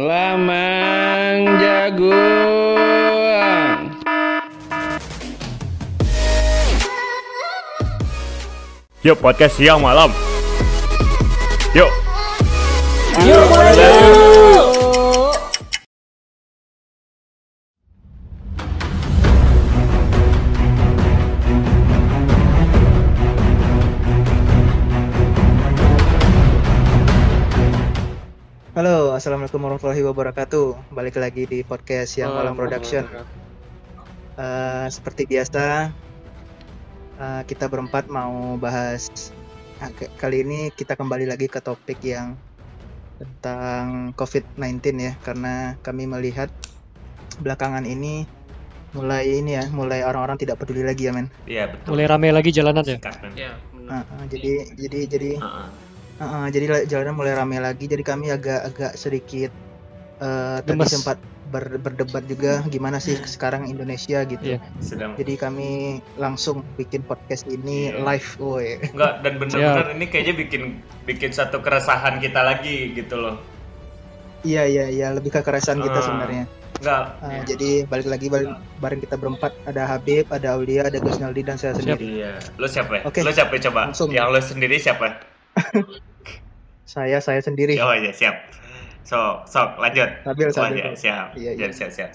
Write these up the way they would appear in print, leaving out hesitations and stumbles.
Lamang Jagung. Yuk podcast siang malam. Yuk. Yuk mulai yuk. Halo, assalamualaikum warahmatullahi wabarakatuh. Balik lagi di podcast Siang Malam Production. Seperti biasa, kita berempat mau bahas. Kali ini kita kembali lagi ke topik yang tentang COVID-19 ya, karena kami melihat belakangan ini mulai orang-orang tidak peduli lagi ya men. Iya betul. Mulai ramai lagi jalanan ya. Ya, Jadi jalanan mulai ramai lagi. Jadi kami agak sedikit tadi Gemes. sempat berdebat juga gimana sih sekarang Indonesia gitu. Iya. Jadi kami langsung bikin podcast ini live, woy. Enggak, dan benar-benar ini kayaknya bikin satu keresahan kita lagi gitu loh. Iya, lebih ke keresahan kita sebenarnya. Enggak. Jadi balik lagi bareng kita berempat, ada Habib, ada Aulia, ada Gusnaldi dan saya sendiri. Iya. Lo siapa? Oke. Lo siapa coba? Langsung. Yang lo sendiri siapa? Saya sendiri. Oh iya, siap. Sok lanjut. Sabil. Iya, siap. Iya. Jadi siap.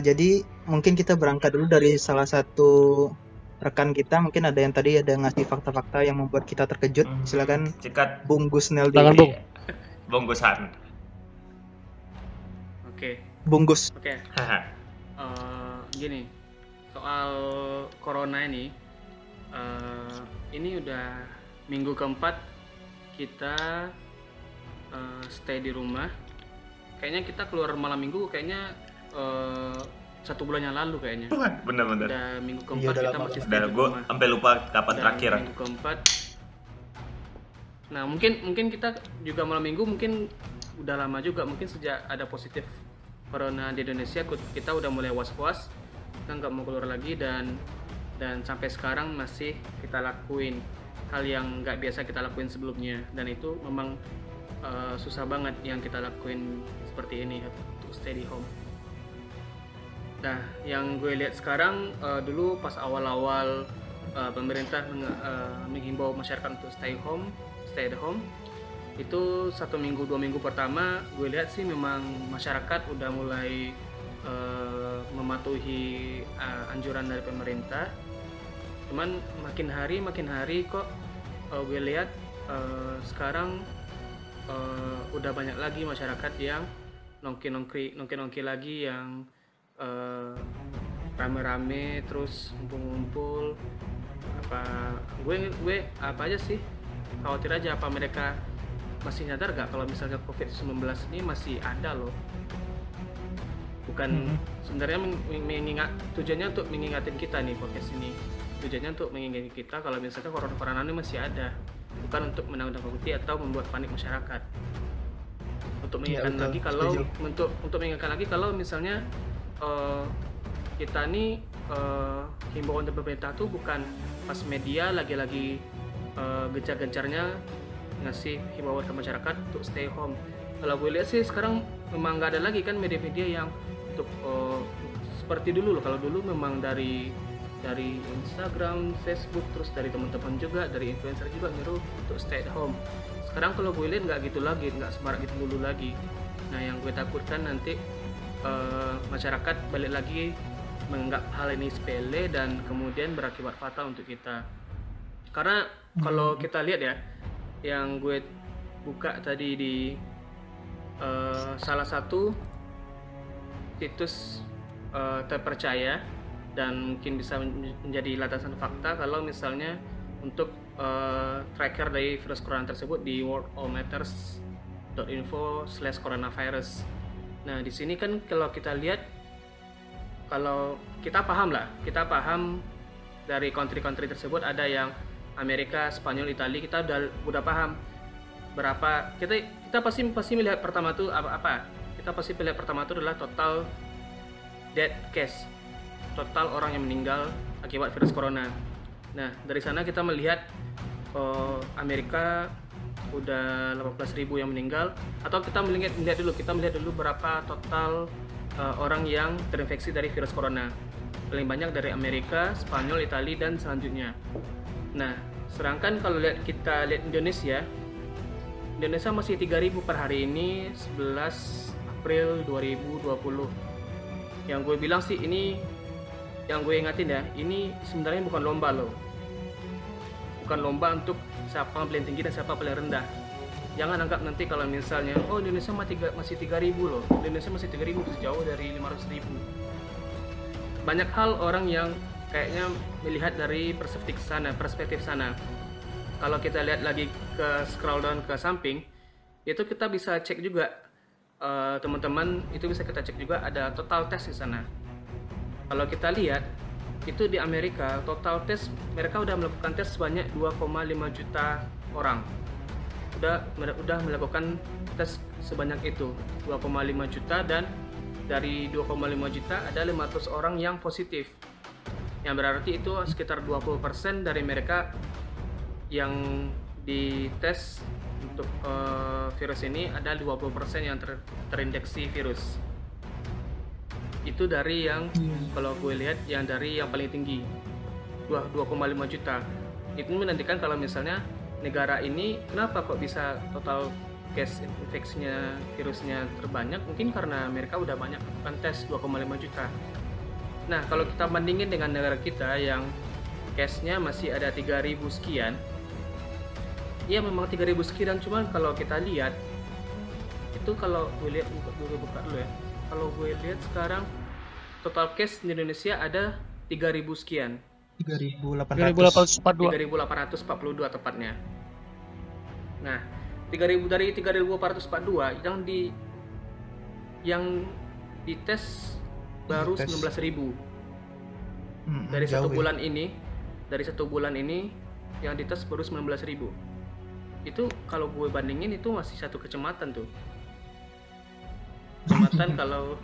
Jadi mungkin kita berangkat dulu dari salah satu rekan kita. Mungkin ada yang tadi ada ngasih fakta-fakta yang membuat kita terkejut. Silakan Cikat Bung Gusnaldi. Tangan, Bung. bungkusan. Bungkus. Oke. Haha. Gini, soal corona ini udah minggu keempat kita stay di rumah. Kayaknya kita keluar malam minggu kayaknya 1 bulan yang lalu kayaknya. Bener-bener. Udah minggu Iya, keempat udah kita lama. masih stay Udah di gue rumah. sampai lupa kapan Dan terakhir. minggu keempat. Nah mungkin kita juga malam minggu mungkin udah lama juga, mungkin sejak ada positif corona di Indonesia kita udah mulai was-was, kita nggak mau keluar lagi dan sampai sekarang masih kita lakuin hal yang nggak biasa kita lakuin sebelumnya, dan itu memang susah banget yang kita lakuin seperti ini untuk stay di home. Nah yang gue lihat sekarang dulu pas awal-awal pemerintah menghimbau masyarakat untuk stay at home, itu 1 minggu 2 minggu pertama gue lihat sih memang masyarakat udah mulai mematuhi anjuran dari pemerintah. Cuman makin hari kok gue lihat sekarang udah banyak lagi masyarakat yang nongki lagi, yang rame-rame terus ngumpul. Gue apa aja sih, khawatir aja apa mereka masih nyadar gak kalau misalnya COVID-19 ini masih ada loh. Bukan sebenarnya tujuannya untuk mengingatin kita nih podcast ini. Tujuannya untuk mengingatkan kita kalau misalnya corona ini masih ada. Bukan untuk menakut-nakuti atau membuat panik masyarakat. Untuk mengingatkan lagi kalau untuk mengingatkan lagi kalau misalnya kita nih himbauan dari pemerintah tuh bukan pas media lagi-lagi gencar-gencarnya ngasih himbauan ke masyarakat untuk stay home. Kalau gue lihat sih sekarang memang nggak ada lagi kan media-media yang untuk seperti dulu loh. Kalau dulu memang dari Instagram, Facebook, terus dari teman-teman juga, dari influencer juga nyuruh untuk stay at home. Sekarang kalau gue lihat nggak gitu lagi, nggak semarak gitu dulu lagi. Nah yang gue takutkan nanti masyarakat balik lagi menganggap hal ini sepele dan kemudian berakibat fatal untuk kita. Karena kalau kita lihat ya, yang gue buka tadi di salah satu situs terpercaya dan mungkin bisa menjadi landasan fakta kalau misalnya untuk tracker dari virus corona tersebut di worldometers.info/coronavirus. Nah di sini kan kalau kita lihat, kalau kita paham dari country-country tersebut, ada yang Amerika, Spanyol, Italia, kita udah paham berapa. Kita pasti melihat pertama tuh apa? Kita pasti melihat pertama itu adalah total dead case, total orang yang meninggal akibat virus corona. Nah dari sana kita melihat Amerika udah 18.000 yang meninggal. Atau kita melihat dulu berapa total orang yang terinfeksi dari virus corona. Paling banyak dari Amerika, Spanyol, Italia, dan selanjutnya. Nah, sedangkan kalau kita lihat Indonesia masih 3.000 per hari ini, 11 April 2020. Yang gue bilang sih ini, yang gue ingatin ya, ini sebenarnya bukan lomba loh. Bukan lomba untuk siapa paling tinggi dan siapa paling rendah. Jangan anggap nanti kalau misalnya, oh Indonesia masih 3.000 loh, Indonesia masih 3.000, jauh dari 500.000. Banyak hal orang yang kayaknya melihat dari perspektif sana. Kalau kita lihat lagi ke scroll down ke samping, itu kita bisa cek juga, teman-teman, itu bisa kita cek juga ada total tes di sana. Kalau kita lihat, itu di Amerika total tes, mereka udah melakukan tes sebanyak 2,5 juta orang. Udah melakukan tes sebanyak itu 2,5 juta, dan dari 2,5 juta ada 500 orang yang positif, yang berarti itu sekitar 20% dari mereka yang dites untuk virus ini, ada 20% yang terinfeksi virus. Itu dari yang kalau gue lihat yang dari yang paling tinggi 2,5 juta. Itu menantikan kalau misalnya negara ini kenapa kok bisa total case infeksinya virusnya terbanyak, mungkin karena mereka udah banyak melakukan tes 2,5 juta. Nah, kalau kita bandingin dengan negara kita yang case-nya masih ada 3.000 sekian, ya memang 3.000 sekian, cuman kalau kita lihat itu, kalau gue lihat, buka dulu ya, kalau gue lihat sekarang total case di Indonesia ada 3.000 sekian, 3.842 tepatnya. Nah, 3.000 dari 3.842 yang dites baru 19.000 dari satu bulan ini. Dari satu bulan ini yang dites baru 19.000. Itu kalau gue bandingin itu masih satu kecamatan tuh. Kecamatan kalau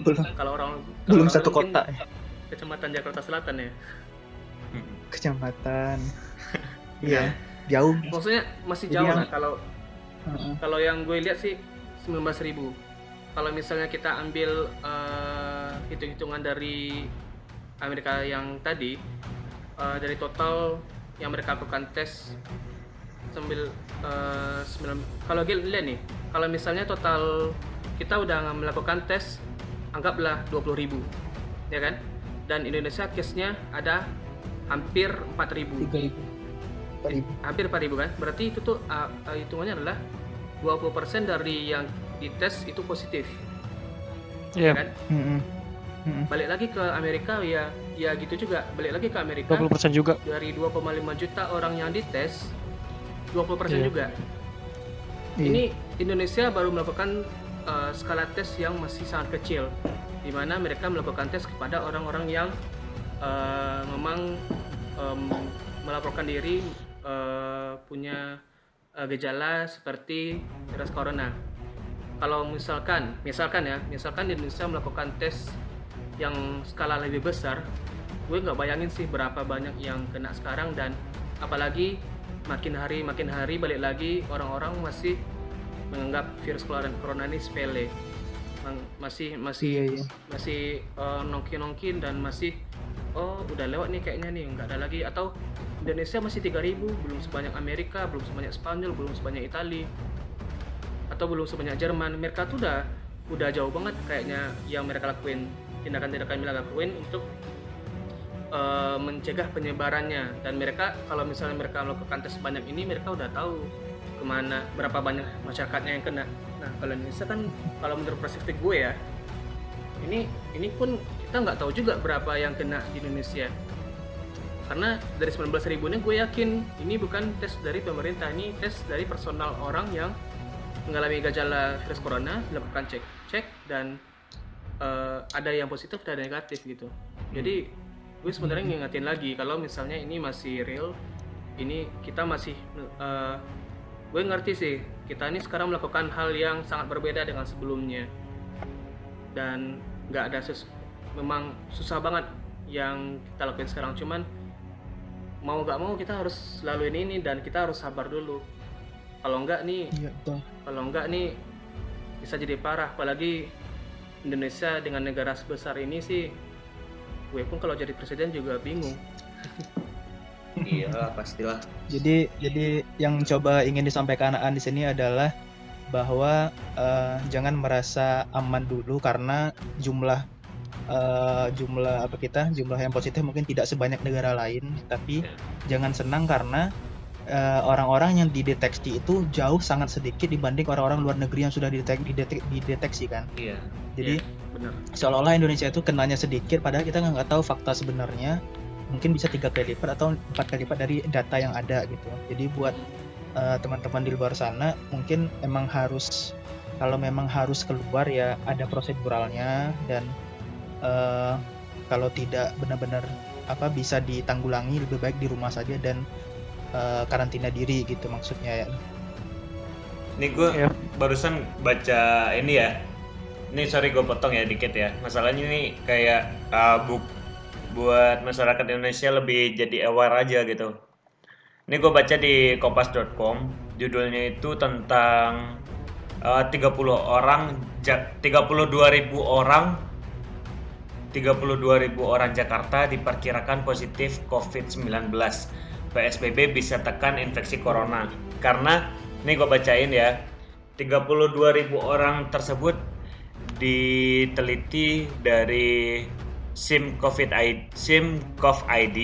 orang belum satu kota. Kecamatan Jakarta Selatan ya. Kecamatan. Iya, jauh. Maksudnya masih jauh lah kalau yang gue lihat sih 19.000. Kalau misalnya kita ambil hitung-hitungan dari Amerika yang tadi, dari total yang mereka lakukan tes sambil kalau lihat nih, kalau misalnya total kita udah melakukan tes anggaplah 20.000, ya kan? Dan Indonesia case-nya ada hampir 4.000. 3.000. Hampir 4.000 kan? Berarti itu tuh hitungannya adalah 20% dari yang dites itu positif. Iya. Kan? Balik lagi ke Amerika ya gitu juga. Balik lagi ke Amerika 20% juga. dari 2,5 juta orang yang dites, 20% juga. Ini Indonesia baru melakukan skala tes yang masih sangat kecil, di mana mereka melakukan tes kepada orang-orang yang memang melaporkan diri punya gejala seperti virus corona. Kalau misalkan Indonesia melakukan tes yang skala lebih besar, gue nggak bayangin sih berapa banyak yang kena sekarang. Dan apalagi makin hari balik lagi orang-orang masih menganggap virus corona ini sepele, masih nongkin dan masih udah lewat nih kayaknya nih, nggak ada lagi. Atau Indonesia masih 3.000, belum sebanyak Amerika, belum sebanyak Spanyol, belum sebanyak Italia, atau belum sebanyak Jerman. Mereka tuh udah jauh banget kayaknya yang mereka lakuin, tindakan-tindakan yang mereka lakuin untuk mencegah penyebarannya. Dan mereka, kalau misalnya mereka melakukan tes sebanyak ini, mereka udah tahu kemana, berapa banyak masyarakatnya yang kena. Nah, kalau Indonesia kan, kalau menurut perspektif gue ya, ini pun kita nggak tahu juga berapa yang kena di Indonesia. Karena dari 19.000 ini gue yakin ini bukan tes dari pemerintah, ini tes dari personal orang yang mengalami gejala virus corona, dilakukan cek dan ada yang positif dan ada yang negatif gitu. Jadi gue sebenarnya ngingetin lagi kalau misalnya ini masih real, ini kita masih gue ngerti sih, kita ini sekarang melakukan hal yang sangat berbeda dengan sebelumnya, dan nggak ada memang susah banget yang kita lakuin sekarang. Cuman mau nggak mau kita harus laluin ini dan kita harus sabar dulu. Kalau enggak nih, Iya, betul. bisa jadi parah. Apalagi Indonesia dengan negara sebesar ini sih, gue pun kalau jadi presiden juga bingung. Iya, pastilah. Jadi yang coba ingin disampaikan Aan di sini adalah bahwa jangan merasa aman dulu karena jumlah yang positif mungkin tidak sebanyak negara lain, tapi jangan senang karena orang-orang yang dideteksi itu jauh sangat sedikit dibanding orang-orang luar negeri yang sudah dideteksi kan. Iya. Jadi Bener. seolah-olah Indonesia itu kenanya sedikit, padahal kita nggak tahu fakta sebenarnya. Mungkin bisa 3 kali lipat atau 4 kali lipat dari data yang ada gitu. Jadi buat teman-teman di luar sana, mungkin emang harus, kalau memang harus keluar ya ada proseduralnya, dan kalau tidak benar-benar bisa ditanggulangi, lebih baik di rumah saja dan karantina diri gitu maksudnya ya. Ini gue Iya. barusan baca ini ya. Ini sorry gue potong ya dikit ya. Masalahnya ini kayak buat masyarakat Indonesia lebih jadi aware aja gitu. Ini gue baca di kompas.com, judulnya itu tentang 32.000 orang Jakarta diperkirakan positif COVID-19. PSBB bisa tekan infeksi corona. Karena ini gue bacain ya, 32.000 orang tersebut diteliti dari SIM-COVID-ID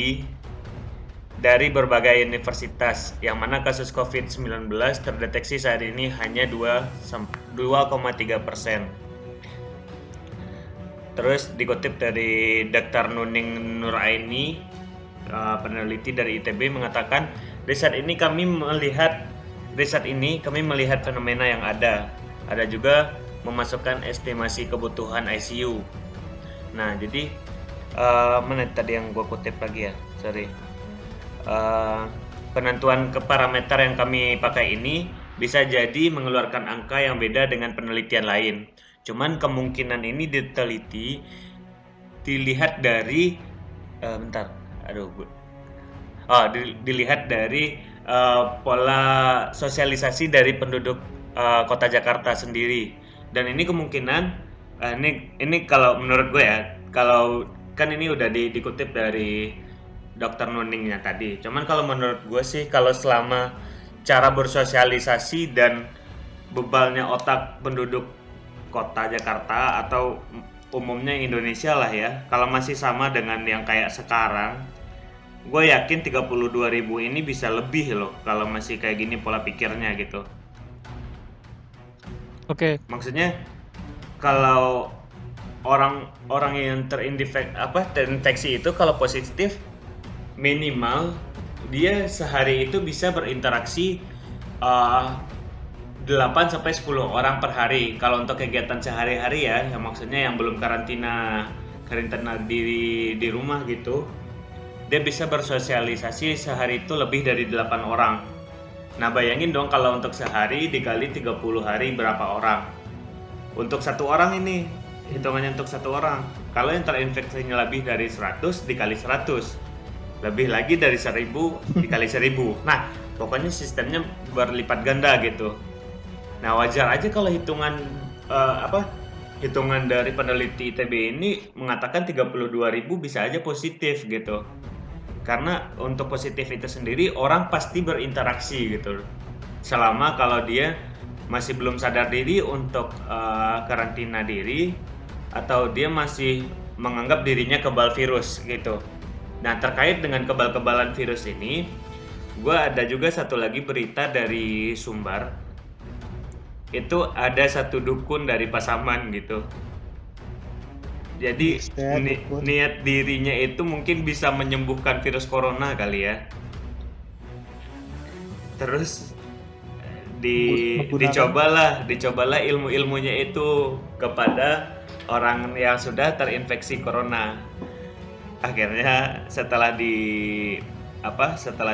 dari berbagai universitas, yang mana kasus COVID-19 terdeteksi saat ini hanya 2,3%. Terus dikutip dari Dr. Nuning Nuraini, peneliti dari ITB, mengatakan riset ini kami melihat fenomena yang ada juga memasukkan estimasi kebutuhan ICU. Nah, jadi mana tadi yang gue kutip lagi ya, sorry. Penentuan ke parameter yang kami pakai ini bisa jadi mengeluarkan angka yang beda dengan penelitian lain. Cuman kemungkinan ini dilihat dari dilihat dari pola sosialisasi dari penduduk kota Jakarta sendiri. Dan ini kemungkinan ini kalau menurut gue ya, kalau kan ini udah dikutip dari Dokter Nuningnya tadi. Cuman kalau menurut gue sih, kalau selama cara bersosialisasi dan bebalnya otak penduduk kota Jakarta atau umumnya Indonesia lah ya, kalau masih sama dengan yang kayak sekarang, gue yakin 32.000 ini bisa lebih loh kalau masih kayak gini pola pikirnya gitu. Oke. Maksudnya kalau orang yang terinfeksi itu kalau positif, minimal dia sehari itu bisa berinteraksi 8 sampai 10 orang per hari. Kalau untuk kegiatan sehari-hari ya, yang maksudnya yang belum karantina diri di rumah gitu, dia bisa bersosialisasi sehari itu lebih dari 8 orang. Nah, bayangin dong kalau untuk sehari dikali 30 hari berapa orang. Untuk satu orang ini, hitungannya untuk satu orang. Kalau yang terinfeksinya lebih dari 100 dikali 100. Lebih lagi dari 1000 dikali 1000. Nah, pokoknya sistemnya berlipat ganda gitu. Nah, wajar aja kalau hitungan dari peneliti ITB ini mengatakan 32.000 bisa aja positif gitu. Karena untuk positif itu sendiri orang pasti berinteraksi gitu. Selama kalau dia masih belum sadar diri untuk karantina diri, atau dia masih menganggap dirinya kebal virus gitu. Nah, terkait dengan kebal-kebalan virus ini, gue ada juga satu lagi berita dari Sumbar. Itu ada satu dukun dari Pasaman gitu. Jadi niat dirinya itu mungkin bisa menyembuhkan virus corona kali ya. Terus dicobalah ilmu-ilmunya itu kepada orang yang sudah terinfeksi corona. Akhirnya setelah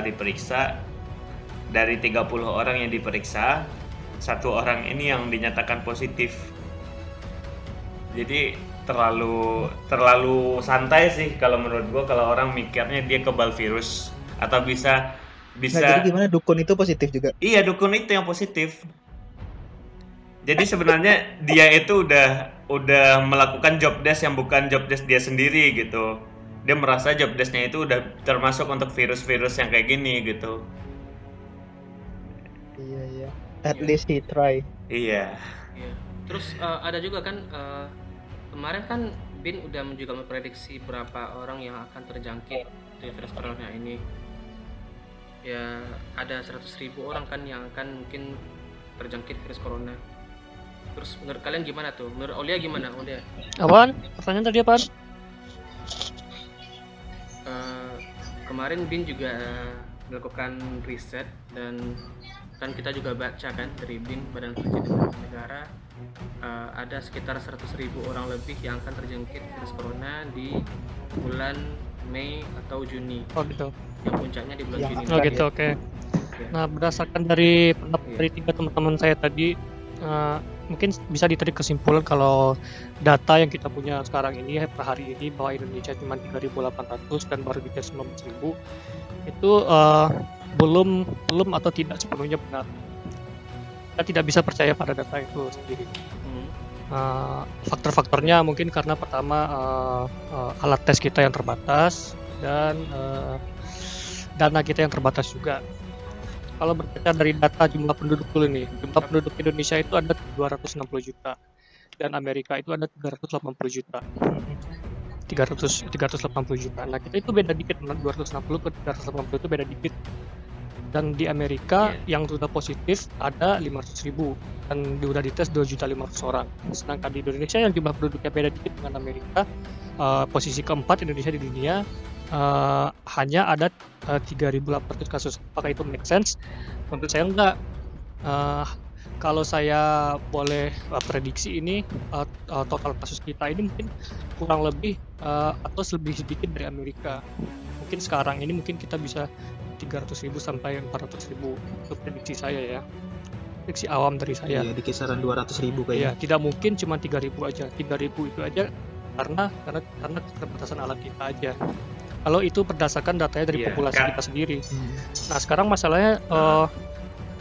diperiksa, dari 30 orang yang diperiksa, 1 orang ini yang dinyatakan positif. Jadi terlalu santai sih kalau menurut gue, kalau orang mikirnya dia kebal virus atau bisa bisa. Nah, jadi gimana, dukun itu positif juga? Iya, dukun itu yang positif. Jadi sebenarnya dia itu udah melakukan job desk yang bukan job desk dia sendiri gitu. Dia merasa job desk-nya itu udah termasuk untuk virus-virus yang kayak gini gitu. Iya. At least he try. Iya. Iya. Terus ada juga kan kemarin kan Bin udah juga memprediksi berapa orang yang akan terjangkit dengan virus corona ini. Ya ada 100.000 orang kan yang akan mungkin terjangkit virus corona. Terus menurut kalian gimana tuh? Menurut Aulia gimana? Aulia? Apaan? Pertanyaan tadi apaan? Kemarin Bin juga melakukan riset dan kan kita juga baca kan dari BIN, Badan Intelijen Negara, ada sekitar 100.000 orang lebih yang akan terjangkit virus corona di bulan Mei atau Juni. Oh gitu. Yang puncaknya di bulan Juni. Oh gitu, oke. Nah, berdasarkan dari pendapat dari 3 teman-teman saya tadi, mungkin bisa ditarik kesimpulan kalau data yang kita punya sekarang ini per hari ini bahwa Indonesia cuma 3.800 dan baru dites 19.000 itu belum atau tidak sepenuhnya benar. Kita tidak bisa percaya pada data itu sendiri. Faktor-faktornya mungkin karena pertama alat tes kita yang terbatas dan dana kita yang terbatas juga. Kalau berkaca dari data jumlah penduduk dulu nih, jumlah penduduk Indonesia itu ada 260 juta dan Amerika itu ada 380 juta. 380 juta. Nah, kita itu beda dikit, 260 ke 380 itu beda dikit. Dan di Amerika yang sudah positif ada 500.000 dan udah dites 2.500.000 orang. Sedangkan di Indonesia yang jumlah penduduknya beda dikit dengan Amerika, posisi keempat Indonesia di dunia, hanya ada 3.800 kasus. Apakah itu make sense? Menurut saya enggak. Kalau saya boleh prediksi ini, total kasus kita ini mungkin kurang lebih atau lebih sedikit dari Amerika. Mungkin sekarang ini mungkin kita bisa 300.000 sampai 400.000. Itu prediksi saya ya. Prediksi awam dari saya. Iya, di kisaran 200.000 kayaknya. Iya, tidak mungkin cuma 3.000 aja. 3.000 itu aja karena keterbatasan alat kita aja. Kalau itu berdasarkan datanya dari populasi kita sendiri. Nah, sekarang masalahnya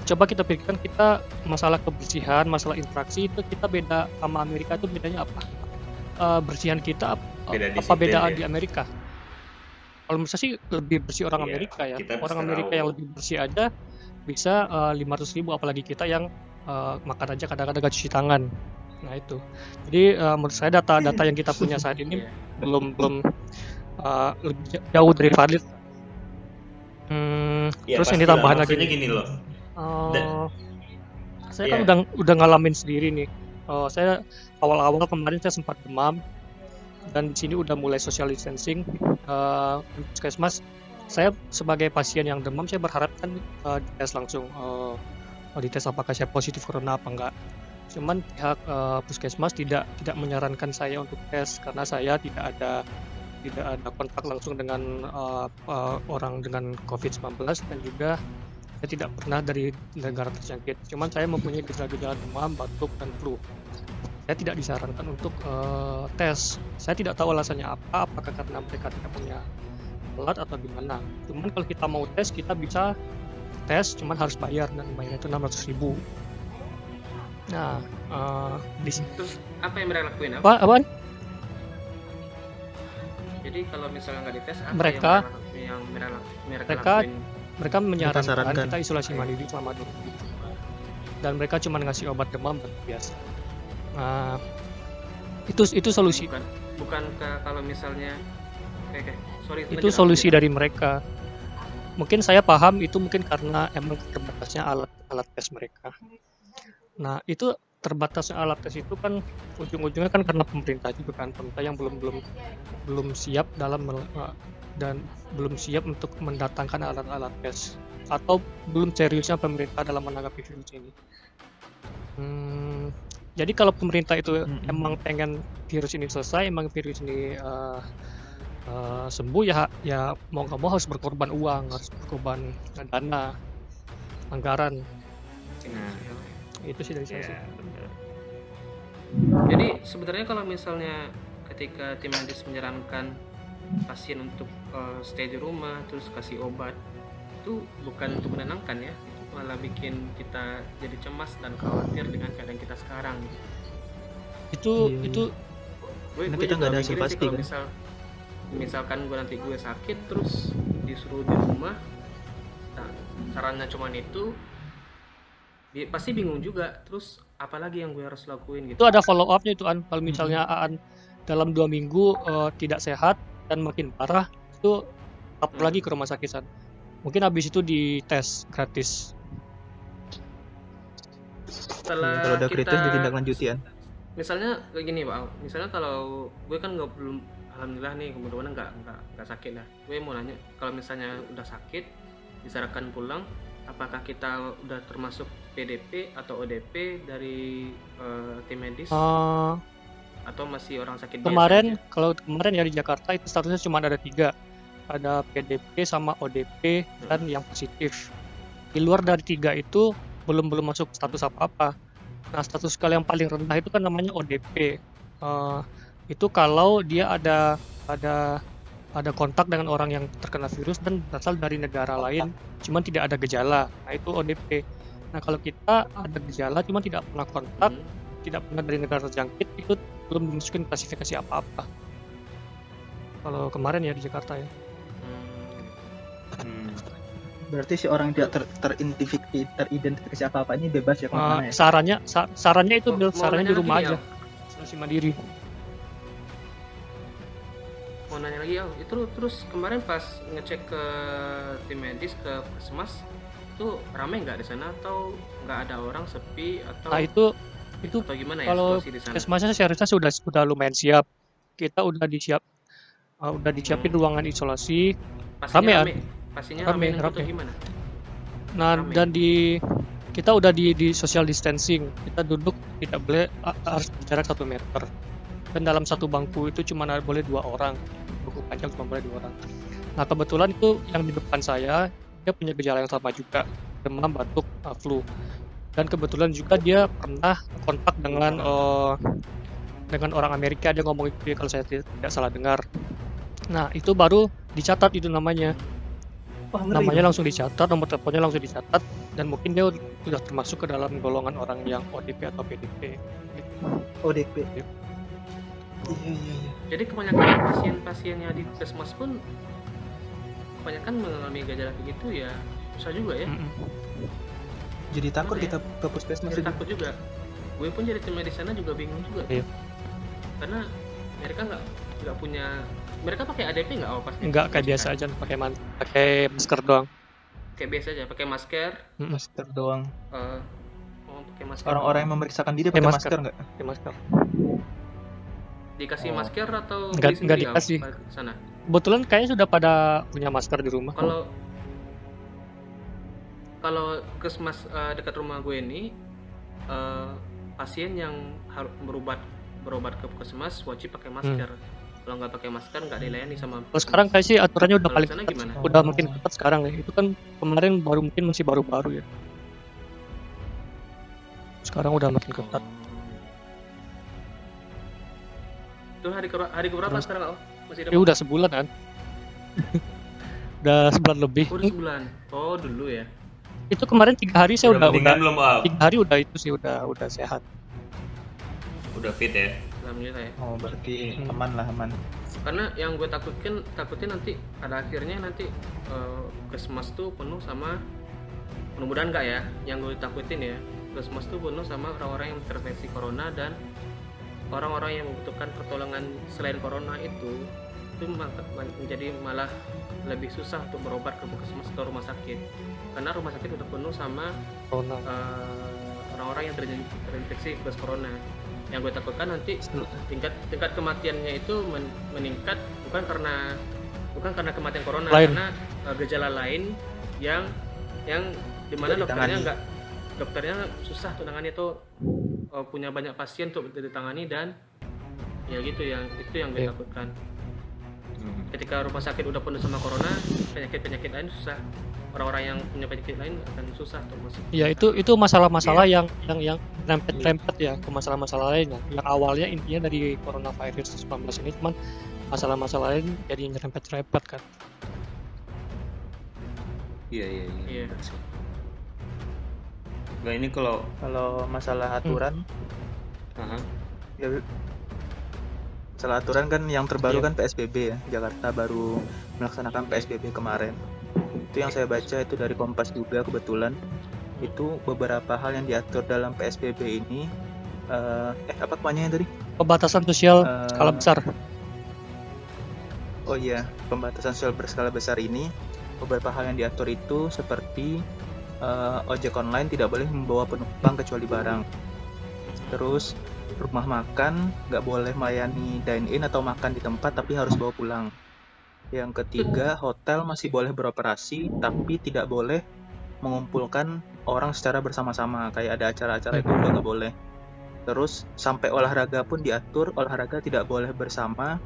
coba kita pikirkan, kita masalah kebersihan, masalah interaksi itu kita beda sama Amerika. Itu bedanya apa? Bersihan kita apa beda di Amerika? Kalau menurut saya sih lebih bersih orang Amerika ya. Orang Amerika yang lebih bersih aja bisa 500.000, apalagi kita yang makan aja kadang-kadang gak cuci tangan. Nah itu. Jadi menurut saya data yang kita punya saat ini belum lebih jauh dari valid. Terus ini tambahan lagi. Gini loh. Saya kan udah ngalamin sendiri nih. Saya awal-awal kemarin saya sempat demam dan di sini udah mulai social distancing. Puskesmas, saya sebagai pasien yang demam, saya berharap kan dites langsung, dites apakah saya positif corona apa enggak. Cuman pihak puskesmas tidak menyarankan saya untuk tes karena saya tidak ada kontak langsung dengan orang dengan COVID-19 dan juga saya tidak pernah dari negara terjangkit. Cuman saya mempunyai gejala-gejala demam, batuk, dan flu. Saya tidak disarankan untuk tes. Saya tidak tahu alasannya apa, apakah karena mereka tidak punya alat atau gimana. Cuman kalau kita mau tes, kita bisa tes, cuman harus bayar, dan bayarnya itu 600.000. Nah, di situ. Terus apa yang mereka lakuin? Apaan? Jadi kalau misalnya nggak dites, apa yang mereka lakuin? Mereka menyarankan kita isolasi mandiri selama 2 minggu. Dan mereka cuma ngasih obat demam dan biasa. Itu solusi. Bukan kalau misalnya itu solusi dari mereka. Mungkin saya paham itu mungkin karena emang terbatasnya alat tes mereka. Nah, itu terbatasnya alat tes itu kan ujung-ujungnya kan karena pemerintah juga kan, pemerintah yang belum siap dan belum siap untuk mendatangkan alat-alat tes, atau belum seriusnya pemerintah dalam menanggapi virus ini. Jadi kalau pemerintah itu emang pengen virus ini selesai, emang virus ini sembuh, ya mau nggak mau harus berkorban uang, harus berkorban dana, anggaran. Itu sih dari saya. Jadi sebenarnya kalau misalnya ketika tim medis menyarankan pasien untuk stay di rumah terus kasih obat, itu itu bukan untuk menenangkan ya, itu malah bikin kita jadi cemas dan khawatir dengan keadaan kita sekarang. Itu Iya, itu Karena Gue kita nggak ada juga hasil mikirin sih pasti, kalau kan? misalkan gue sakit terus disuruh di rumah, nah, sarannya cuman itu, pasti bingung juga. Terus apalagi yang gue harus lakuin gitu. itu ada follow up-nya itu An. Kalau Mhm. misalnya Aan dalam 2 minggu tidak sehat dan makin parah, itu lapor lagi ke rumah sakit San. Mungkin habis itu dites gratis. Setelah Kalau udah kritis kita ditindaklanjuti, kan? misalnya kayak gini Pak, misalnya kalau gue kan nggak belum, alhamdulillah nih kemudian nggak sakit lah. Gue mau nanya, kalau misalnya udah sakit disarankan pulang, apakah kita udah termasuk PDP atau ODP dari tim medis Eh, atau masih orang sakit kemarin biasa aja? kalau kemarin ya di Jakarta itu statusnya cuma ada 3, ada PDP sama ODP dan yang positif. Di luar dari 3 itu belum masuk status apa-apa. Nah, status skala yang paling rendah itu kan namanya ODP. Itu kalau dia ada kontak dengan orang yang terkena virus dan berasal dari negara lain, cuman tidak ada gejala. Nah, itu ODP. Nah, kalau kita ada gejala cuman tidak pernah kontak, tidak pernah dari negara terjangkit, itu belum dimasukin klasifikasi apa-apa. Kalau kemarin ya di Jakarta ya. Hmm. Berarti si orang tidak teridentifikasi apa-apa ini bebas ya kemana ya? Sarannya itu Mau sarannya nanya di rumah lagi nih, aja, isolasi mandiri. Mau nanya lagi ya, itu terus kemarin pas ngecek ke tim medis ke puskesmas itu ramai nggak di sana atau nggak ada orang, sepi atau Nah, itu atau gimana ya kalau situasi di sana? puskesmasnya seharusnya sudah lumayan siap. Kita udah disiapin ruangan isolasi. Pastinya Rame, pastinya Rame. atau gimana? Nah, Rame. dan kita udah di social distancing. Kita duduk tidak boleh, harus jarak 1 meter. Dan dalam satu bangku itu cuma boleh 2 orang. Bangku panjang cuma boleh 2 orang. Nah, kebetulan itu yang di depan saya dia punya gejala yang sama juga, demam, batuk, flu. Dan kebetulan juga dia pernah kontak dengan orang Amerika. Dia ngomong itu kalau saya tidak salah dengar. Nah, itu baru dicatat itu namanya. Wah, ngeri. Namanya langsung dicatat, nomor teleponnya langsung dicatat, dan mungkin dia sudah termasuk ke dalam golongan orang yang ODP atau PDP. ODP. Iya. Iya. Jadi kebanyakan pasien-pasien yang di puskesmas pun kebanyakan mengalami gejala begitu ya, susah juga ya. Jadi takut Bener ya? kita ke puskesmas Jadi itu. takut juga. Gue pun jadi tim medis sana juga bingung juga. Iya. Karena mereka nggak punya, mereka pakai ADP nggak pas? Enggak, kayak biasa aja, pakai masker doang. Kayak biasa aja, pakai masker. Masker doang. Pakai masker. Orang-orang yang memeriksakan diri Pakai pakai masker. masker nggak? Pakai masker. Dikasih Oh. masker atau Nggak beli sendiri dikasih. Al, ke sana? Kebetulan kayaknya sudah pada punya masker di rumah. Kalau puskesmas dekat rumah gue ini, pasien yang harus berobat ke puskesmas wajib pakai masker. Kalau nggak pakai masker nggak dilayani sama. Kalau sekarang kayak sih aturannya udah Kalau paling di sana ketat, gimana? udah makin ketat sekarang ya. Itu kan kemarin masih baru-baru ya. Sekarang udah makin ketat. Itu hari keberapa sekarang, Al? Masih ada? Ya udah sebulan kan. Udah sebulan lebih. Oh, udah sebulan. Oh, dulu ya. Itu kemarin 3 hari saya udah mendingan belum, Al? 3 hari udah itu sih udah sehat. Udah fit ya. Alhamdulillah ya. Oh, berarti aman. Karena yang gue takutin nanti pada akhirnya puskesmas tuh penuh sama, mudah-mudahan enggak ya, yang gue takutin ya, puskesmas tuh penuh sama orang-orang yang terinfeksi corona dan orang-orang yang membutuhkan pertolongan selain corona itu menjadi malah lebih susah untuk berobat ke puskesmas atau rumah sakit, karena rumah sakit udah penuh sama Corona. orang-orang yang terinfeksi virus corona. Yang gue takutkan nanti tingkat kematiannya itu meningkat bukan karena kematian corona, Lain. karena gejala lain yang dimana dokternya susah tuh tangani, itu punya banyak pasien untuk ditangani, dan ya gitu, itu yang gue takutkan. Ketika rumah sakit udah penuh sama corona, penyakit lain susah. Orang-orang yang punya penyakit lain akan susah untuk masuk. Ya itu masalah-masalah yang rempet ya ke masalah-masalah lainnya. Yang awalnya intinya dari coronavirus 19 ini, cuman masalah-masalah lain jadi nyerempet-nyerempet kan. Iya. Iya. Nah, ini kalau masalah aturan, aha. ya, masalah aturan kan yang terbaru Iya. kan PSBB ya. Jakarta baru melaksanakan PSBB kemarin. Itu yang saya baca itu dari Kompas juga kebetulan. Itu beberapa hal yang diatur dalam PSBB ini. Apa kepanjangannya tadi? Pembatasan sosial skala besar. Oh iya, pembatasan sosial berskala besar ini beberapa hal yang diatur itu seperti ojek online tidak boleh membawa penumpang kecuali barang. Terus rumah makan nggak boleh melayani dine-in atau makan di tempat tapi harus bawa pulang. Yang ketiga, hotel masih boleh beroperasi tapi tidak boleh mengumpulkan orang secara bersama-sama. Kayak ada acara-acara itu udah nggak boleh. Terus sampai olahraga pun diatur, olahraga tidak boleh bersama,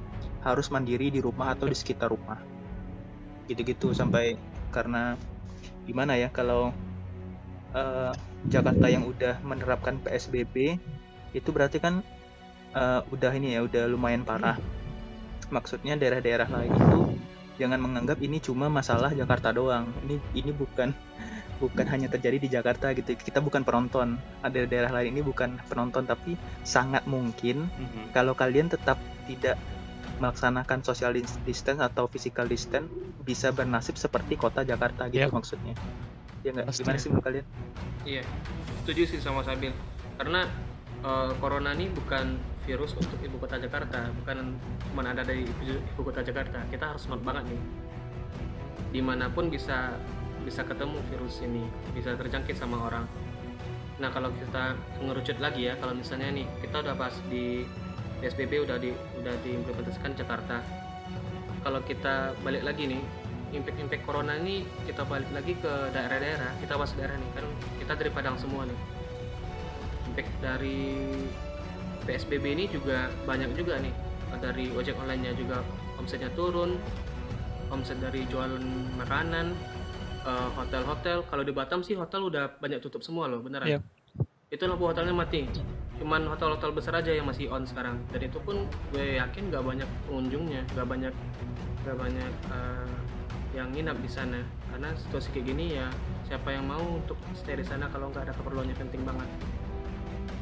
harus mandiri di rumah atau di sekitar rumah. Gitu-gitu sampai, karena gimana ya, kalau Jakarta yang udah menerapkan PSBB itu berarti kan udah lumayan parah. Maksudnya daerah-daerah lain itu jangan menganggap ini cuma masalah Jakarta doang. Ini bukan hanya terjadi di Jakarta gitu. Kita bukan penonton. Ada daerah lain ini bukan penonton, tapi sangat mungkin kalau kalian tetap tidak melaksanakan social distance atau physical distance bisa bernasib seperti kota Jakarta gitu. Yep. Maksudnya. Ya nggak? Pasti. Gimana sih menurut kalian? Iya, setuju sih sama Sabil. Karena corona ini bukan virus untuk ibu kota Jakarta, bukan cuma ada dari ibu kota Jakarta. Kita harus smart banget nih. Dimanapun bisa ketemu virus ini, bisa terjangkit sama orang. Nah, kalau kita ngerucut lagi ya, kalau misalnya nih kita udah pas di PSBB udah diimplementasikan Jakarta. Kalau kita balik lagi nih, impact corona ini kita balik lagi ke daerah-daerah. Kita bahas daerah nih, kan kita dari Padang semua nih. Impact dari PSBB ini juga banyak juga nih. Dari ojek online-nya juga omsetnya turun, omset dari jualan makanan, hotel-hotel. Kalau di Batam sih hotel udah banyak tutup semua loh, beneran. Iya. Itu lampu hotelnya mati. Cuman hotel-hotel besar aja yang masih on sekarang. Dan itu pun gue yakin nggak banyak pengunjungnya, nggak banyak yang nginap di sana. Karena situasi kayak gini ya, siapa yang mau untuk stay di sana kalau nggak ada keperluannya penting banget.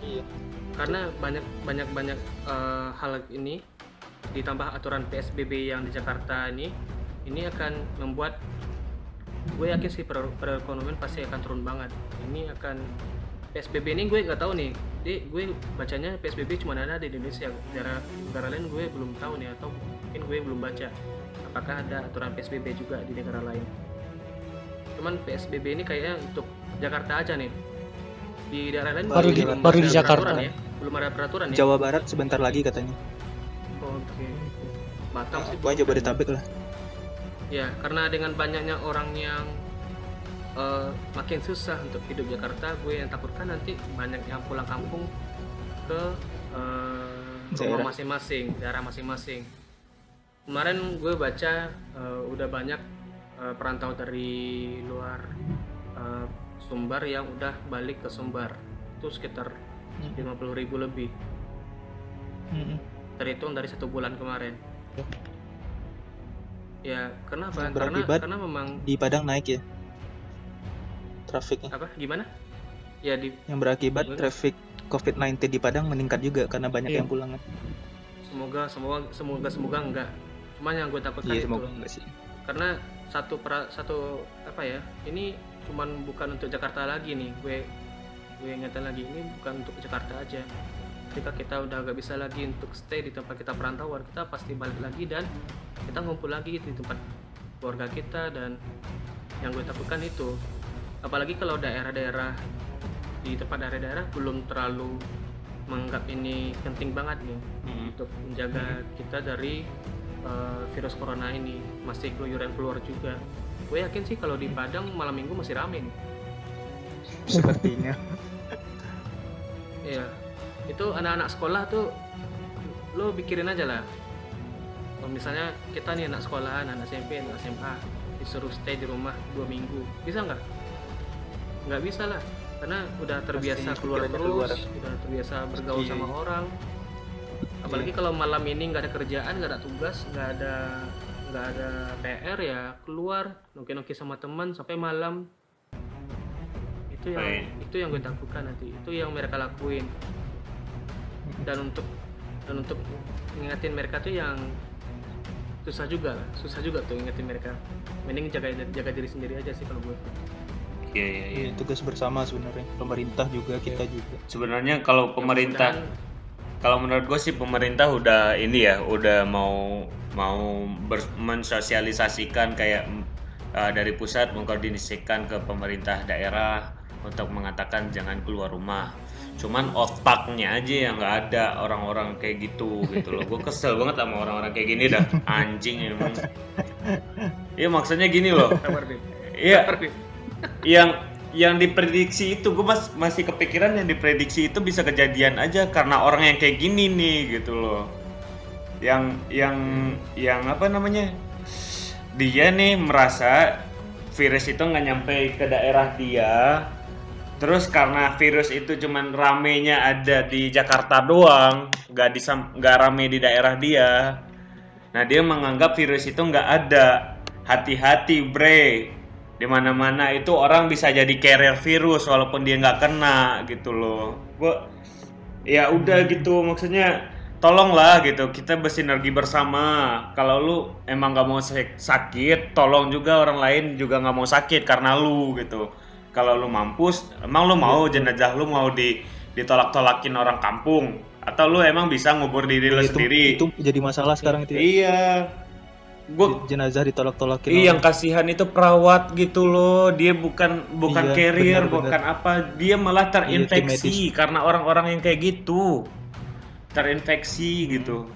Iya. Karena banyak hal ini ditambah aturan PSBB yang di Jakarta ini akan membuat, gue yakin sih perekonomian pasti akan turun banget. Ini akan PSBB ini gue nggak tahu nih, gue bacanya PSBB cuma ada di Indonesia, negara lain gue belum tahu nih, atau mungkin gue belum baca apakah ada aturan PSBB juga di negara lain. Cuman PSBB ini kayaknya untuk Jakarta aja nih, di daerah lain Baru di ada Jakarta. peraturan ya? Belum ada peraturan ya? Jawa Barat sebentar lagi katanya. Oke. Batam sih Pokoknya Jabodetabek lah. ya, karena dengan banyaknya orang yang makin susah untuk hidup Jakarta, gue yang takutkan nanti banyak yang pulang kampung ke rumah masing-masing, daerah masing-masing. Kemarin gue baca udah banyak perantau dari luar Sumbar yang udah balik ke Sumbar, itu sekitar 50.000 lebih, terhitung dari 1 bulan kemarin. Ya, kenapa? Karena memang Di Padang naik ya trafiknya. apa? Gimana? Ya Yang berakibat traffic COVID-19 di Padang meningkat juga karena banyak Iya. yang pulang kan. Semoga enggak. Cuman yang gue takutkan Iya, itu semoga enggak sih. karena satu apa ya? Ini cuman bukan untuk Jakarta lagi nih. Gue ingatkan lagi, ini bukan untuk Jakarta aja. Ketika kita udah gak bisa lagi untuk stay di tempat kita perantauan, kita pasti balik lagi dan kita ngumpul lagi di tempat keluarga kita. Dan yang gue takutkan itu, apalagi kalau daerah-daerah belum terlalu menganggap ini penting banget nih untuk menjaga kita dari virus corona ini, masih keluyuran keluar juga. Gue yakin sih kalau di Padang malam minggu masih rame nih. Sepertinya. Iya, itu anak-anak sekolah tuh lo pikirin aja lah. Kalau misalnya kita nih anak sekolahan, anak SMP, anak SMA disuruh stay di rumah 2 minggu, bisa nggak? Nggak bisa lah, karena udah terbiasa Pasti keluar pikirannya terus, keluar. udah terbiasa bergaul Iya. sama orang. Apalagi kalau malam ini nggak ada kerjaan, nggak ada tugas, nggak nggak ada PR ya keluar nongki sama teman sampai malam. Itu yang gue takutkan nanti, itu yang mereka lakuin. Dan untuk ngingetin mereka tuh yang susah juga tuh ngingetin mereka. Mending jaga diri sendiri aja sih kalau gue. Iya. Tugas bersama sebenarnya, pemerintah juga, kita juga. Sebenarnya kalau pemerintah, kalau menurut gue sih pemerintah udah ini ya, udah mau mensosialisasikan kayak dari pusat mengkoordinasikan ke pemerintah daerah untuk mengatakan jangan keluar rumah. Cuman otaknya aja yang nggak ada orang-orang kayak gitu loh. Gue kesel banget sama orang-orang kayak gini dah, anjing emang. Iya maksudnya gini loh. Iya. Yang diprediksi itu gue masih kepikiran yang diprediksi itu bisa kejadian aja karena orang yang kayak gini nih gitu loh. Yang apa namanya? Dia nih merasa virus itu nggak nyampe ke daerah dia. Terus karena virus itu cuman ramenya ada di Jakarta doang, nggak rame di daerah dia. Nah dia menganggap virus itu nggak ada. Hati-hati bre. Di mana-mana itu orang bisa jadi carrier virus walaupun dia nggak kena gitu loh. Ya udah gitu, maksudnya tolonglah gitu, kita bersinergi bersama. Kalau lu emang nggak mau sakit, tolong juga orang lain juga nggak mau sakit karena lu gitu. Kalau lu mampus, emang lu mau jenazah lu mau ditolak-tolakin orang kampung, atau lu emang bisa ngubur diri lu sendiri? Itu jadi masalah sekarang itu. Iya. Jenazah ditolak-tolakin. Yang kasihan itu perawat gitu loh. Dia bukan carrier, bukan apa. Dia malah terinfeksi karena orang-orang yang kayak gitu. Terinfeksi gitu.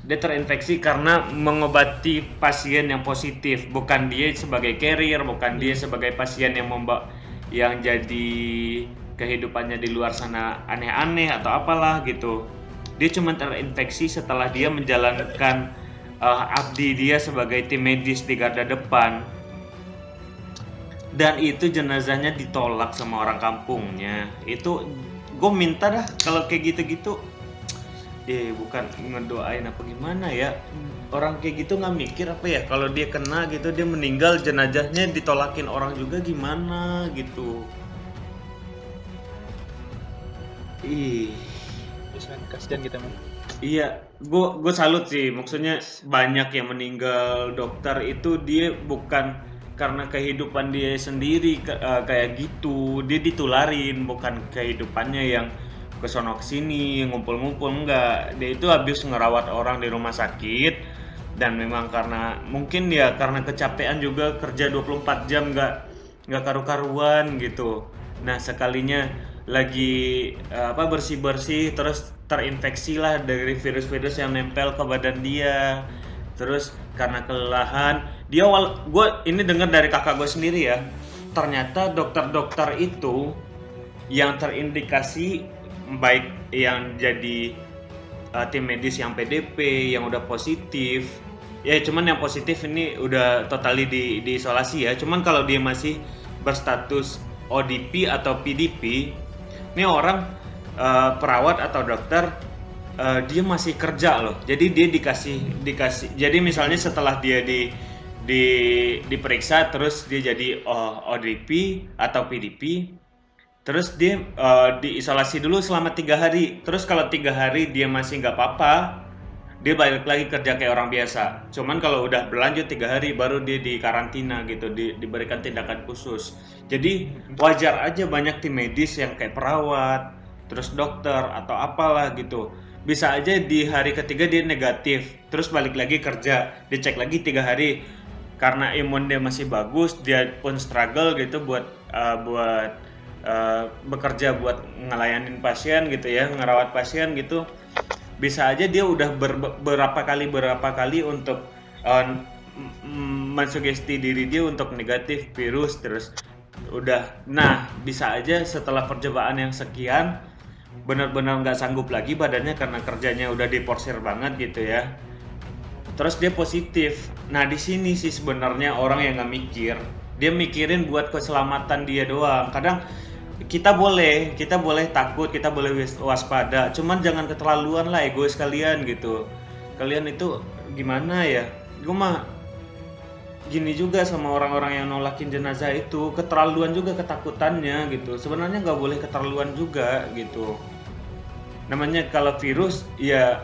Dia terinfeksi karena mengobati pasien yang positif, bukan dia sebagai carrier, bukan dia sebagai pasien yang jadi kehidupannya di luar sana aneh-aneh atau apalah gitu. Dia cuma terinfeksi setelah dia menjalankan abdi dia sebagai tim medis di garda depan, dan itu jenazahnya ditolak sama orang kampungnya. Itu gue minta dah kalau kayak gitu-gitu, bukan ngedoain apa gimana ya, orang kayak gitu nggak mikir apa ya, kalau dia kena gitu, dia meninggal jenazahnya ditolakin orang juga gimana gitu. Kasihan kita mah. Iya, gue salut sih. Maksudnya banyak yang meninggal dokter itu dia bukan karena kehidupan dia sendiri kayak gitu. Dia ditularin, bukan kehidupannya yang kesono kesini ngumpul-ngumpul, enggak. Dia itu habis ngerawat orang di rumah sakit, dan memang karena mungkin ya karena kecapean juga, kerja 24 jam nggak karu-karuan gitu. Nah sekalinya lagi bersih-bersih terus terinfeksi lah dari virus-virus yang nempel ke badan dia. Terus karena kelelahan dia, gue ini dengar dari kakak gue sendiri ya, ternyata dokter-dokter itu yang terindikasi baik yang jadi tim medis yang PDP yang udah positif ya, cuman yang positif ini udah totally diisolasi ya. Cuman kalau dia masih berstatus ODP atau PDP, ini orang perawat atau dokter, dia masih kerja loh. Jadi dia dikasih. Jadi misalnya setelah dia diperiksa terus dia jadi ODP atau PDP, terus dia diisolasi dulu selama 3 hari. Terus kalau 3 hari dia masih nggak apa-apa, dia balik lagi kerja kayak orang biasa. Cuman kalau udah berlanjut 3 hari baru dia dikarantina gitu, diberikan tindakan khusus. Jadi wajar aja banyak tim medis yang kayak perawat, terus dokter atau apalah gitu, bisa aja di hari ketiga dia negatif, terus balik lagi kerja, dicek lagi 3 hari, karena imun dia masih bagus, dia pun struggle gitu buat bekerja buat ngelayanin pasien gitu ya, ngerawat pasien gitu. Bisa aja dia udah berapa kali untuk mensugesti diri dia untuk negatif virus, terus udah. Nah bisa aja setelah percobaan yang sekian benar-benar nggak sanggup lagi badannya karena kerjanya udah diporsir banget gitu ya, terus dia positif. Nah di sini sih sebenarnya orang yang nggak mikir, dia mikirin buat keselamatan dia doang. Kadang kita boleh takut, kita boleh waspada, cuman jangan keterlaluan lah, egois kalian gitu. Kalian itu gimana ya, gue mah gini juga sama orang-orang yang nolakin jenazah itu, keterlaluan juga ketakutannya gitu. Sebenarnya nggak boleh keterlaluan juga gitu. Namanya kalau virus ya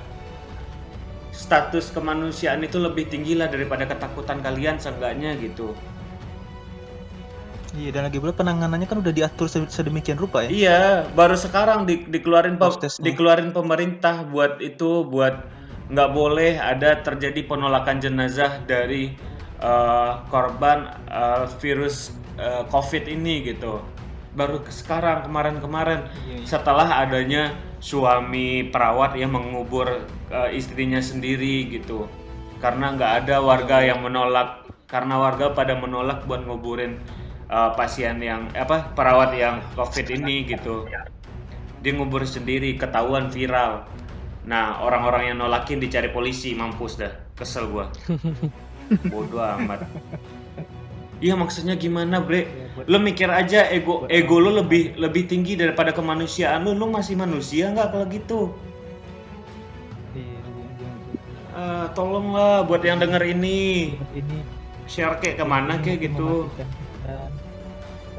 status kemanusiaan itu lebih tinggi lah daripada ketakutan kalian seenggaknya gitu. Iya, dan lagi pula penanganannya kan udah diatur sedemikian rupa ya. Iya, baru sekarang Proses-nya. dikeluarin pemerintah buat itu, buat nggak boleh ada terjadi penolakan jenazah dari korban virus COVID ini gitu. Baru sekarang kemarin Iya. setelah adanya suami perawat yang mengubur istrinya sendiri gitu. Karena nggak ada warga yang menolak, karena warga pada menolak buat nguburin pasien yang perawat yang COVID ini gitu. Dia ngubur sendiri, ketahuan viral. Nah, orang-orang yang nolakin dicari polisi, mampus dah. Kesel gua. Bodoh amat. Iya, maksudnya gimana, Bre? Lo mikir aja ego lo lebih tinggi daripada kemanusiaan lo. Lo masih manusia nggak kalau gitu? Iya. Tolonglah buat yang denger ini. Ini Share kayak kemana kayak gitu.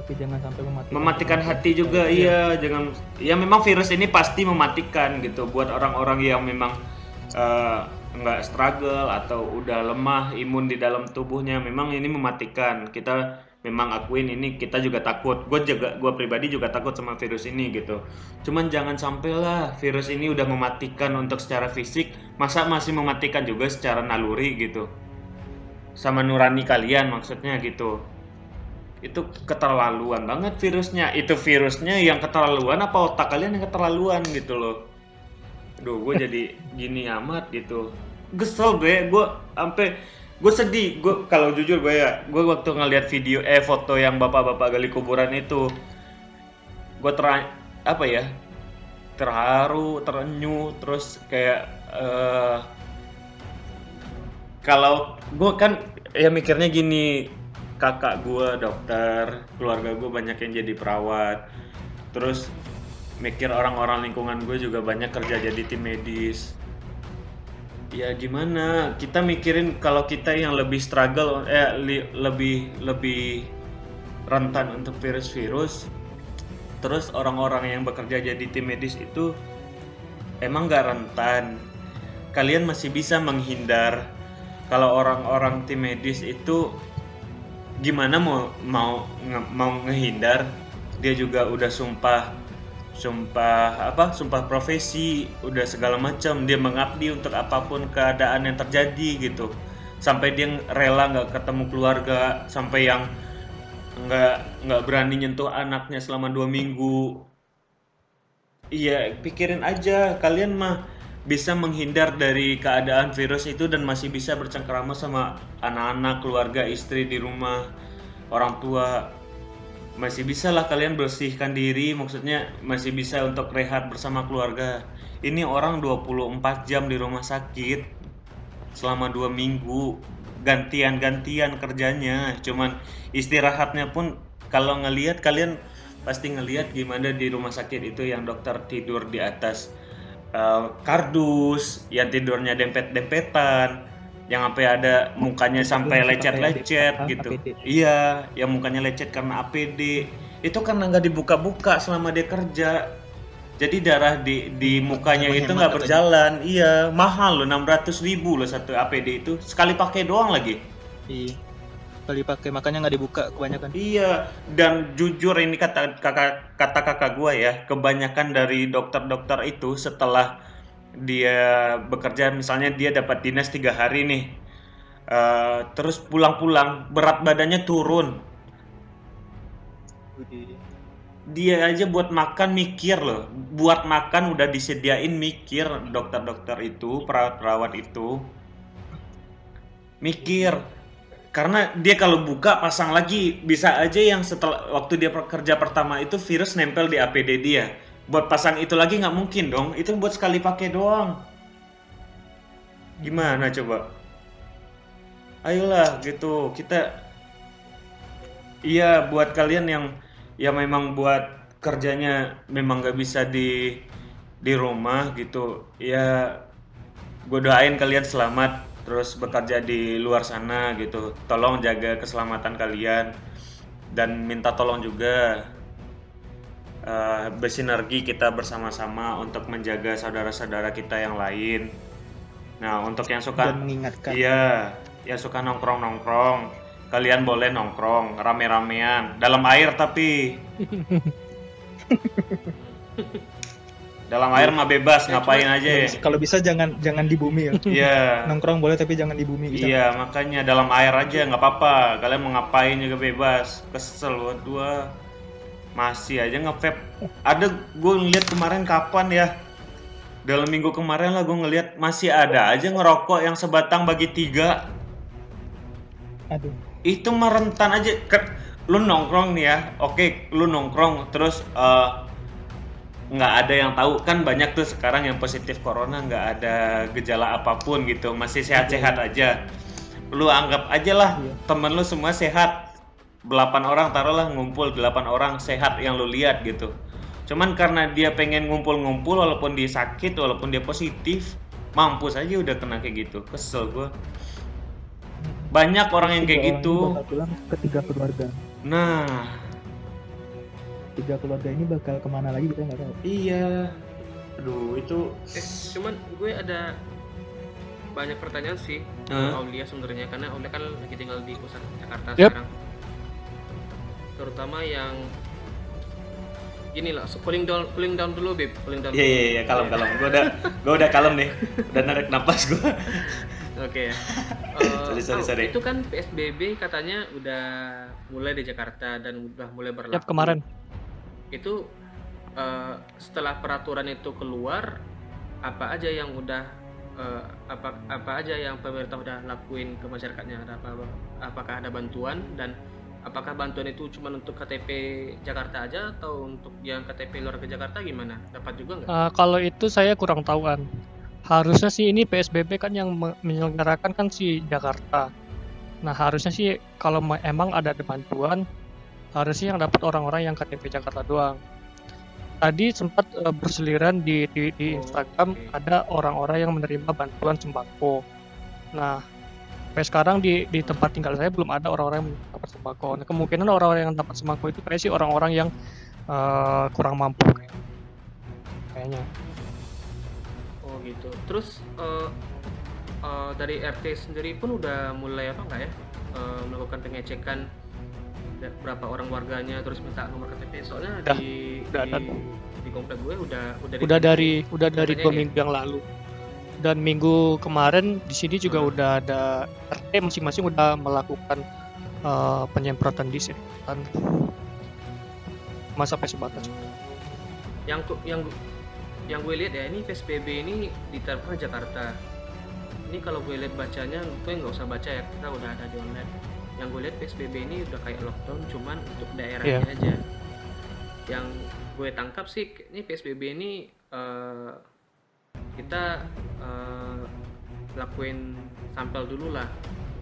Tapi jangan sampai Mematikan hati juga, iya. Jangan, ya memang virus ini pasti mematikan gitu buat orang-orang yang memang nggak struggle atau udah lemah imun di dalam tubuhnya. Memang ini mematikan. Kita memang akuin ini, kita juga takut. Gue pribadi juga takut sama virus ini gitu. Cuman jangan sampailah virus ini udah mematikan untuk secara fisik, masa masih mematikan juga secara naluri gitu. Sama nurani kalian maksudnya gitu. Itu keterlaluan banget virusnya. Itu virusnya yang keterlaluan apa otak kalian yang keterlaluan gitu loh. Aduh, gue jadi gini amat gitu. Gesel gue sedih. Gue kalau jujur gue waktu ngeliat video foto yang bapak-bapak gali kuburan itu, gue terharu, terenyuh, terus kayak kalau gue kan ya mikirnya gini, kakak gue dokter, keluarga gue banyak yang jadi perawat, terus mikir orang-orang lingkungan gue juga banyak kerja jadi tim medis. Ya gimana, kita mikirin kalau kita yang lebih struggle, lebih rentan untuk virus-virus, terus orang-orang yang bekerja jadi tim medis itu emang gak rentan. Kalian masih bisa menghindar. Kalau orang-orang tim medis itu gimana mau ngehindar? Dia juga udah sumpah profesi, udah segala macam, dia mengabdi untuk apapun keadaan yang terjadi gitu. Sampai dia rela nggak ketemu keluarga, sampai yang nggak berani nyentuh anaknya selama 2 minggu. Iya, pikirin aja, kalian mah bisa menghindar dari keadaan virus itu dan masih bisa bercengkrama sama anak-anak, keluarga, istri di rumah, orang tua. Masih bisa lah kalian bersihkan diri, maksudnya masih bisa untuk rehat bersama keluarga. Ini orang 24 jam di rumah sakit selama 2 minggu, gantian-gantian kerjanya. Cuman istirahatnya pun kalau ngelihat, kalian pasti ngelihat gimana di rumah sakit itu yang dokter tidur di atas kardus, yang tidurnya dempet-dempetan, yang sampai ada mukanya sampai lecet-lecet gitu. APD. Iya, yang mukanya lecet karena APD. Itu karena nggak dibuka-buka selama dia kerja. Jadi darah di mukanya itu nggak berjalan. Iya, mahal loh, 600.000 loh satu APD itu. Sekali pakai doang lagi. Iya. Kali pakai, makanya nggak dibuka kebanyakan. Iya, dan jujur ini kata kakak gua ya, kebanyakan dari dokter-dokter itu setelah dia bekerja, misalnya dia dapat dinas 3 hari nih, terus pulang-pulang berat badannya turun. Dia aja buat makan mikir loh, buat makan udah disediain mikir, dokter-dokter itu, perawat-perawat itu mikir. Karena dia kalau buka pasang lagi, bisa aja yang setelah waktu dia kerja pertama itu virus nempel di APD dia. Buat pasang itu lagi nggak mungkin dong, itu buat sekali pakai doang. Gimana coba? Ayolah gitu, kita iya buat kalian yang ya memang buat kerjanya memang nggak bisa di rumah gitu. Ya gue doain kalian selamat terus bekerja di luar sana gitu. Tolong jaga keselamatan kalian dan minta tolong juga bersinergi kita bersama-sama untuk menjaga saudara-saudara kita yang lain. Nah, untuk yang suka Dan mengingatkan. iya, yang suka nongkrong-nongkrong, kalian boleh nongkrong rame-ramean dalam air tapi dalam air mah bebas ngapain aja ya. Kalau bisa jangan di bumi ya. Iya. Nongkrong boleh tapi jangan di bumi. Bisa. Iya, makanya dalam air aja nggak apa-apa. Kalian mau ngapain juga bebas. Kesel buat gua. Masih aja nge-vape. Ada gue ngeliat kemarin kapan ya? Dalam minggu kemarin lah gue ngeliat masih ada aja ngerokok yang sebatang bagi 3. Aduh. Itu mah rentan aja. Lu nongkrong nih ya. Oke, lu nongkrong terus nggak ada yang tahu kan, banyak tuh sekarang yang positif corona nggak ada gejala apapun gitu, masih sehat-sehat aja. Lu anggap aja lah temen lu semua sehat, 8 orang taruhlah ngumpul 8 orang sehat yang lu lihat gitu. Cuman karena dia pengen ngumpul-ngumpul walaupun dia sakit, walaupun dia positif, mampus aja udah kena kayak gitu. Kesel gua. Banyak orang yang kayak gitu. Bakal pulang ke 3 keluarga. Nah, 3 keluarga ini bakal kemana lagi kita nggak tahu. iya. Aduh, itu Cuman gue ada banyak pertanyaan sih ke Aulia sebenarnya, karena Aulia kan lagi tinggal di pusat Jakarta sekarang. Terutama yang gini lah, cooling down dulu, Beb. Cooling down. Iya, kalem. Gua udah kalem nih. Udah narik napas gua. Oke. Sorry. Itu kan PSBB katanya udah mulai di Jakarta dan udah mulai berlaku. Yap, kemarin. Itu setelah peraturan itu keluar, apa aja yang udah apa aja yang pemerintah udah lakuin ke masyarakatnya? Apakah ada bantuan, dan apakah bantuan itu cuma untuk KTP Jakarta aja atau untuk yang KTP luar ke Jakarta gimana? Dapat juga nggak? Kalau itu saya kurang tahuan. Harusnya sih ini PSBB kan yang menyelenggarakan kan si Jakarta. Nah, harusnya sih kalau emang ada bantuan, harusnya yang dapat orang-orang yang KTP Jakarta doang. Tadi sempat berseliweran di Instagram, ada orang-orang yang menerima bantuan sembako. Nah, sampai sekarang di tempat tinggal saya belum ada orang-orang yang dapat sembako. Nah, kemungkinan orang-orang yang dapat sembako itu kayak sih orang-orang yang kurang mampu kayaknya. Oh gitu. Terus dari RT sendiri pun udah mulai apa nggak ya melakukan pengecekan berapa orang warganya, terus minta nomor KTP. Soalnya di komplek gue udah dari 2 minggu yang lalu. Dan minggu kemarin di sini juga udah ada RT masing-masing udah melakukan penyemprotan disinfektan. Masa sampai sebatas. Yang gue lihat ya, ini PSBB ini diterapkan Jakarta. Ini kalau gue lihat bacanya, gue nggak usah baca ya, kita udah ada di online. Yang gue lihat PSBB ini udah kayak lockdown, cuman untuk daerahnya aja. Yang gue tangkap sih, ini PSBB ini kita lakuin sampel dulu lah.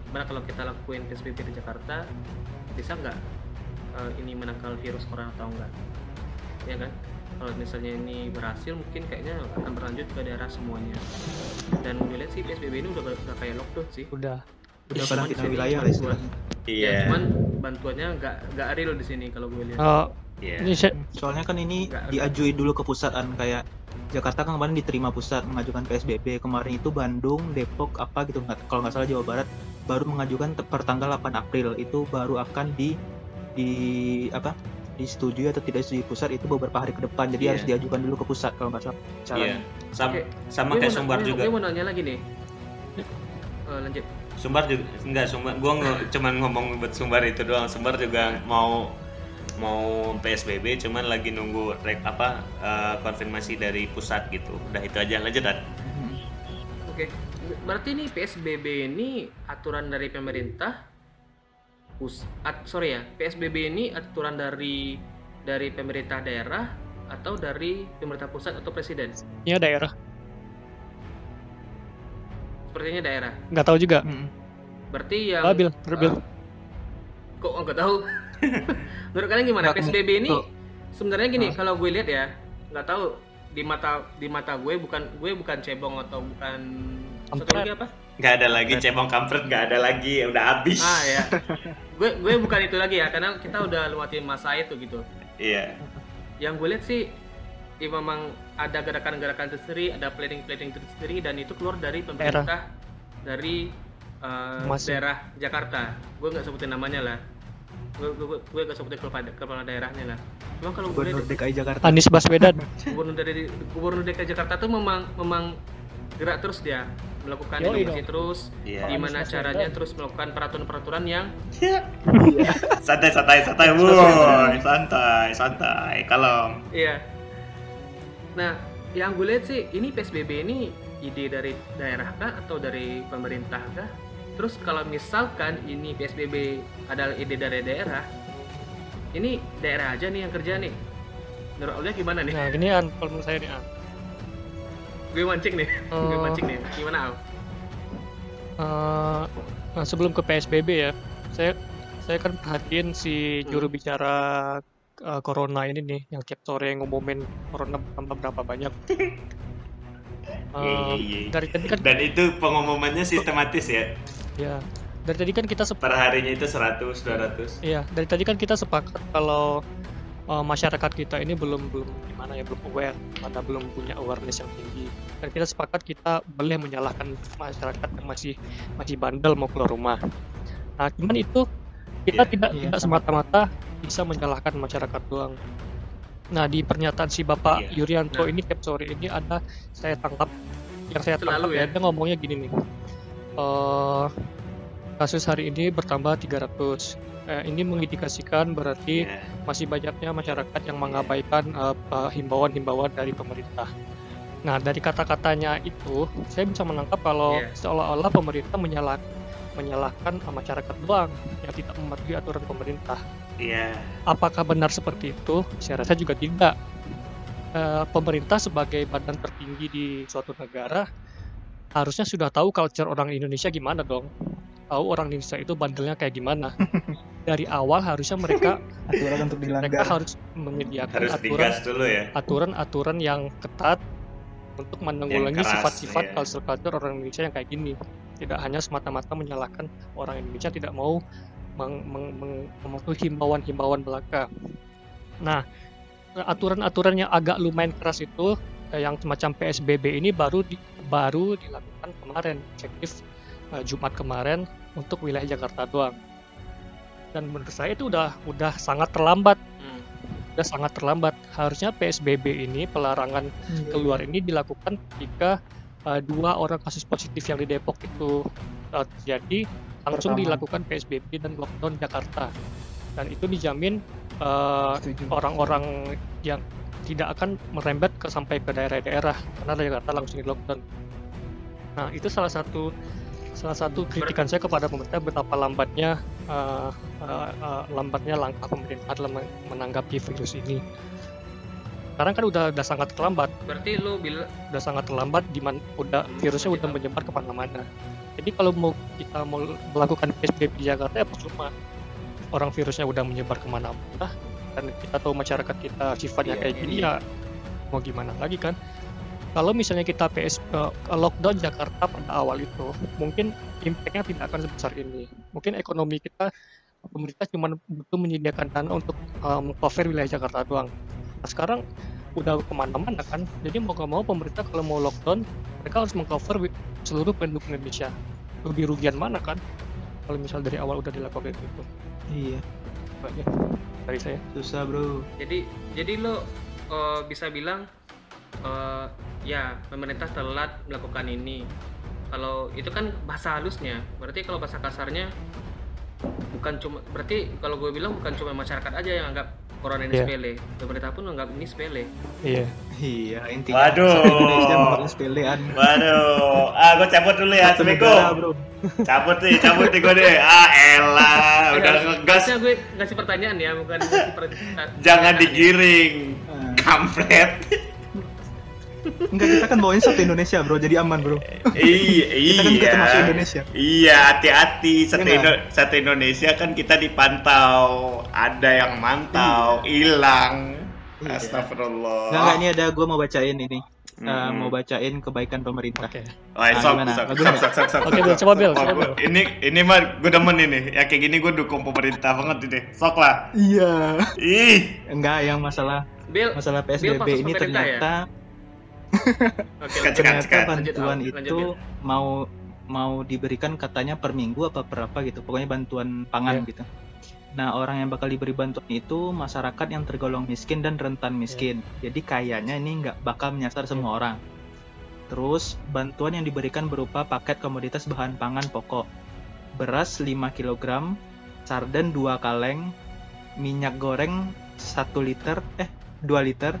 Gimana kalau kita lakuin PSBB di Jakarta, bisa nggak ini menangkal virus corona atau enggak? Ya kan? Kalau misalnya ini berhasil, mungkin kayaknya akan berlanjut ke daerah semuanya. Dan gue lihat sih PSBB ini udah kayak lockdown sih. Udah karantina wilayah lah istilahnya. Iya. Ya, cuman bantuannya nggak real di sini kalau gue lihat. Ini Soalnya kan ini diajuin dulu ke pusat kan, kayak Jakarta kan kemarin diterima pusat mengajukan PSBB. Kemarin itu Bandung, Depok apa gitu, kalau nggak salah Jawa Barat baru mengajukan per tanggal 8 April. Itu baru akan disetujui atau tidak disetujui pusat itu beberapa hari ke depan. Jadi harus diajukan dulu ke pusat kalau nggak salah caranya. Sama kayak Sumbar juga. Gue mau nanya lagi nih. Lanjut. Sumbar juga enggak, Sumbar gua cuman ngomong buat Sumbar itu doang. Sumbar juga mau PSBB, cuman lagi nunggu konfirmasi dari pusat gitu. Udah itu aja, lanjut Dan. Oke. Berarti nih PSBB ini aturan dari pemerintah PSBB ini aturan dari pemerintah daerah atau dari pemerintah pusat atau presiden? ya daerah. Sepertinya daerah. Nggak tahu juga. Berarti yang Berbil. Kok nggak tahu? Menurut kalian gimana? PSBB ini tuh. sebenarnya gini, kalau gue lihat ya, nggak tahu di mata gue bukan cebong atau bukan satu Kampret. lagi apa? Nggak ada lagi cebong kampret, nggak ada lagi, udah habis. Ya. gue bukan itu lagi ya, karena kita udah lewatin masa itu gitu. Iya. Yang gue lihat sih ya memang ada gerakan-gerakan tersendiri, ada planning tersendiri, dan itu keluar dari pemerintah dari daerah Jakarta. Gue nggak sebutin namanya lah. Gue nggak sebutin kepala daerahnya lah. Cuma kalau gue Gubernur lihat DKI Jakarta. Anies Baswedan. gubernur DKI Jakarta tuh memang gerak terus dia melakukan Yoi inovasi dong. terus, Iya. gimana Anies caranya Baswedan. terus melakukan peraturan-peraturan yang Santai, woy. Santai, kalem. iya. Nah, yang gue lihat sih ini PSBB ini ide dari daerah kah atau dari pemerintah kah? Terus kalau misalkan ini PSBB adalah ide dari daerah, ini daerah aja nih yang kerja nih. Menurut Aulia gimana nih? Nah, gini kalau menurut saya nih, Gue mancing nih. Gimana Al? nah, sebelum ke PSBB ya, saya kan perhatiin si juru bicara corona ini nih, yang tiap sore ngumumin corona bertambah berapa banyak. Iya. Dari tadi kan, Dan itu pengumumannya sistematis ya. ya, dari tadi kan kita Per harinya itu 100, 200. Iya, dari tadi kan kita sepakat kalau masyarakat kita ini belum gimana ya, belum aware, karena belum punya awareness yang tinggi. Dan kita sepakat kita boleh menyalahkan masyarakat yang masih bandel mau keluar rumah. Nah, cuman itu kita tidak semata-mata bisa menyalahkan masyarakat doang. Nah, di pernyataan si Bapak Iya. Yuryanto Nah. ini tiap sore ini ada saya tangkap Selalu ya, ya. dia ngomongnya gini nih. Kasus hari ini bertambah 300. Ini mengindikasikan berarti Iya. masih banyaknya masyarakat yang mengabaikan himbauan-himbauan dari pemerintah. Nah, dari kata-katanya itu, saya bisa menangkap kalau Iya. seolah-olah pemerintah menyalahkan masyarakat doang yang tidak mematuhi aturan pemerintah. Iya. Apakah benar seperti itu? Saya rasa juga tidak. Pemerintah sebagai badan tertinggi di suatu negara harusnya sudah tahu culture orang Indonesia gimana dong. Tahu orang Indonesia itu bandelnya kayak gimana. Dari awal harusnya mereka Aturan untuk dilanggar. harus menyediakan Harus digas dulu ya. aturan yang ketat untuk menanggulangi keras, sifat-sifat iya. culture orang Indonesia yang kayak gini. Tidak hanya semata-mata menyalahkan orang Indonesia tidak mau mematuhi himbauan-himbauan belaka. Nah, aturan-aturan yang agak lumayan keras itu yang semacam PSBB ini baru dilakukan kemarin, efektif Jumat kemarin untuk wilayah Jakarta doang. Dan menurut saya itu udah sangat terlambat. Udah sangat terlambat. Harusnya PSBB ini, pelarangan keluar ini dilakukan ketika 2 orang kasus positif yang di Depok itu terjadi, langsung Pertama. dilakukan PSBB dan lockdown Jakarta. Dan itu dijamin Setuju. orang-orang yang tidak akan merembet sampai ke daerah-daerah karena Jakarta langsung di lockdown. Nah, itu salah satu kritikan saya kepada pemerintah betapa lambatnya langkah pemerintah dalam menanggapi virus ini. Sekarang kan udah sangat terlambat. Berarti lu bilang Udah sangat terlambat, virusnya udah menyebar kemana-mana. Jadi kalau kita mau melakukan PSBB di Jakarta ya percuma. Orang virusnya udah menyebar kemana-mana dan kita tahu masyarakat kita sifatnya kayak gini ya mau gimana lagi kan. Kalau misalnya kita lockdown Jakarta pada awal itu, mungkin impact-nya tidak akan sebesar ini. Mungkin ekonomi kita, pemerintah cuma butuh menyediakan dana untuk cover wilayah Jakarta doang. Nah, sekarang udah kemana-mana kan, jadi mau nggak mau pemerintah kalau mau lockdown, mereka harus mengcover seluruh penduduk Indonesia. Lebih rugian mana kan, kalau misal dari awal udah dilakukan gitu. Iya, Itu aja dari saya. susah bro. jadi lo bisa bilang ya pemerintah telat melakukan ini. Kalau itu kan bahasa halusnya, berarti kalau bahasa kasarnya bukan cuma, berarti kalau gue bilang bukan cuma masyarakat aja yang anggap corona ini Iya. sepele, pemerintah pun anggap ini sepele. Iya. Iya, intinya Waduh. satu Indonesia menganggap sepelean. Waduh. Gue cabut dulu ya. Satu negara, Assalamualaikum. bro. Cabut nih gue deh. Elah, udah ngegas. Harusnya gue ngasih pertanyaan ya, bukan ngasih pertanyaan. Jangan digiring. Nah, Kampret. enggak, kita kan bawanya satu Indonesia, bro. Jadi aman, bro. Iya. Kita kan termasuk Indonesia. Iya, hati-hati. Iya Satu Indonesia kan kita dipantau. Ada yang mantau, hilang. Iya. Astagfirullah. Enggak, ini ada gue mau bacain ini. Mm-mm. Mau bacain kebaikan pemerintah. Oke. Gimana? Bagus nggak? Oke, Bil, coba, Bil, coba, Bil. Ini mah gue demen ini. Ya kayak gini gue dukung pemerintah banget ini. Sok lah. Iya. Ih. Enggak, yang masalah Bil, PSBB pansus ini pemerintah ternyata oke. Cekat. bantuan Lanjut, itu mau diberikan katanya per minggu apa per apa gitu. Pokoknya bantuan pangan gitu. Nah, orang yang bakal diberi bantuan itu masyarakat yang tergolong miskin dan rentan miskin. Jadi kayaknya ini nggak bakal menyasar semua orang. Terus, bantuan yang diberikan berupa paket komoditas bahan pangan pokok. Beras 5 kg, sarden 2 kaleng, minyak goreng 2 liter,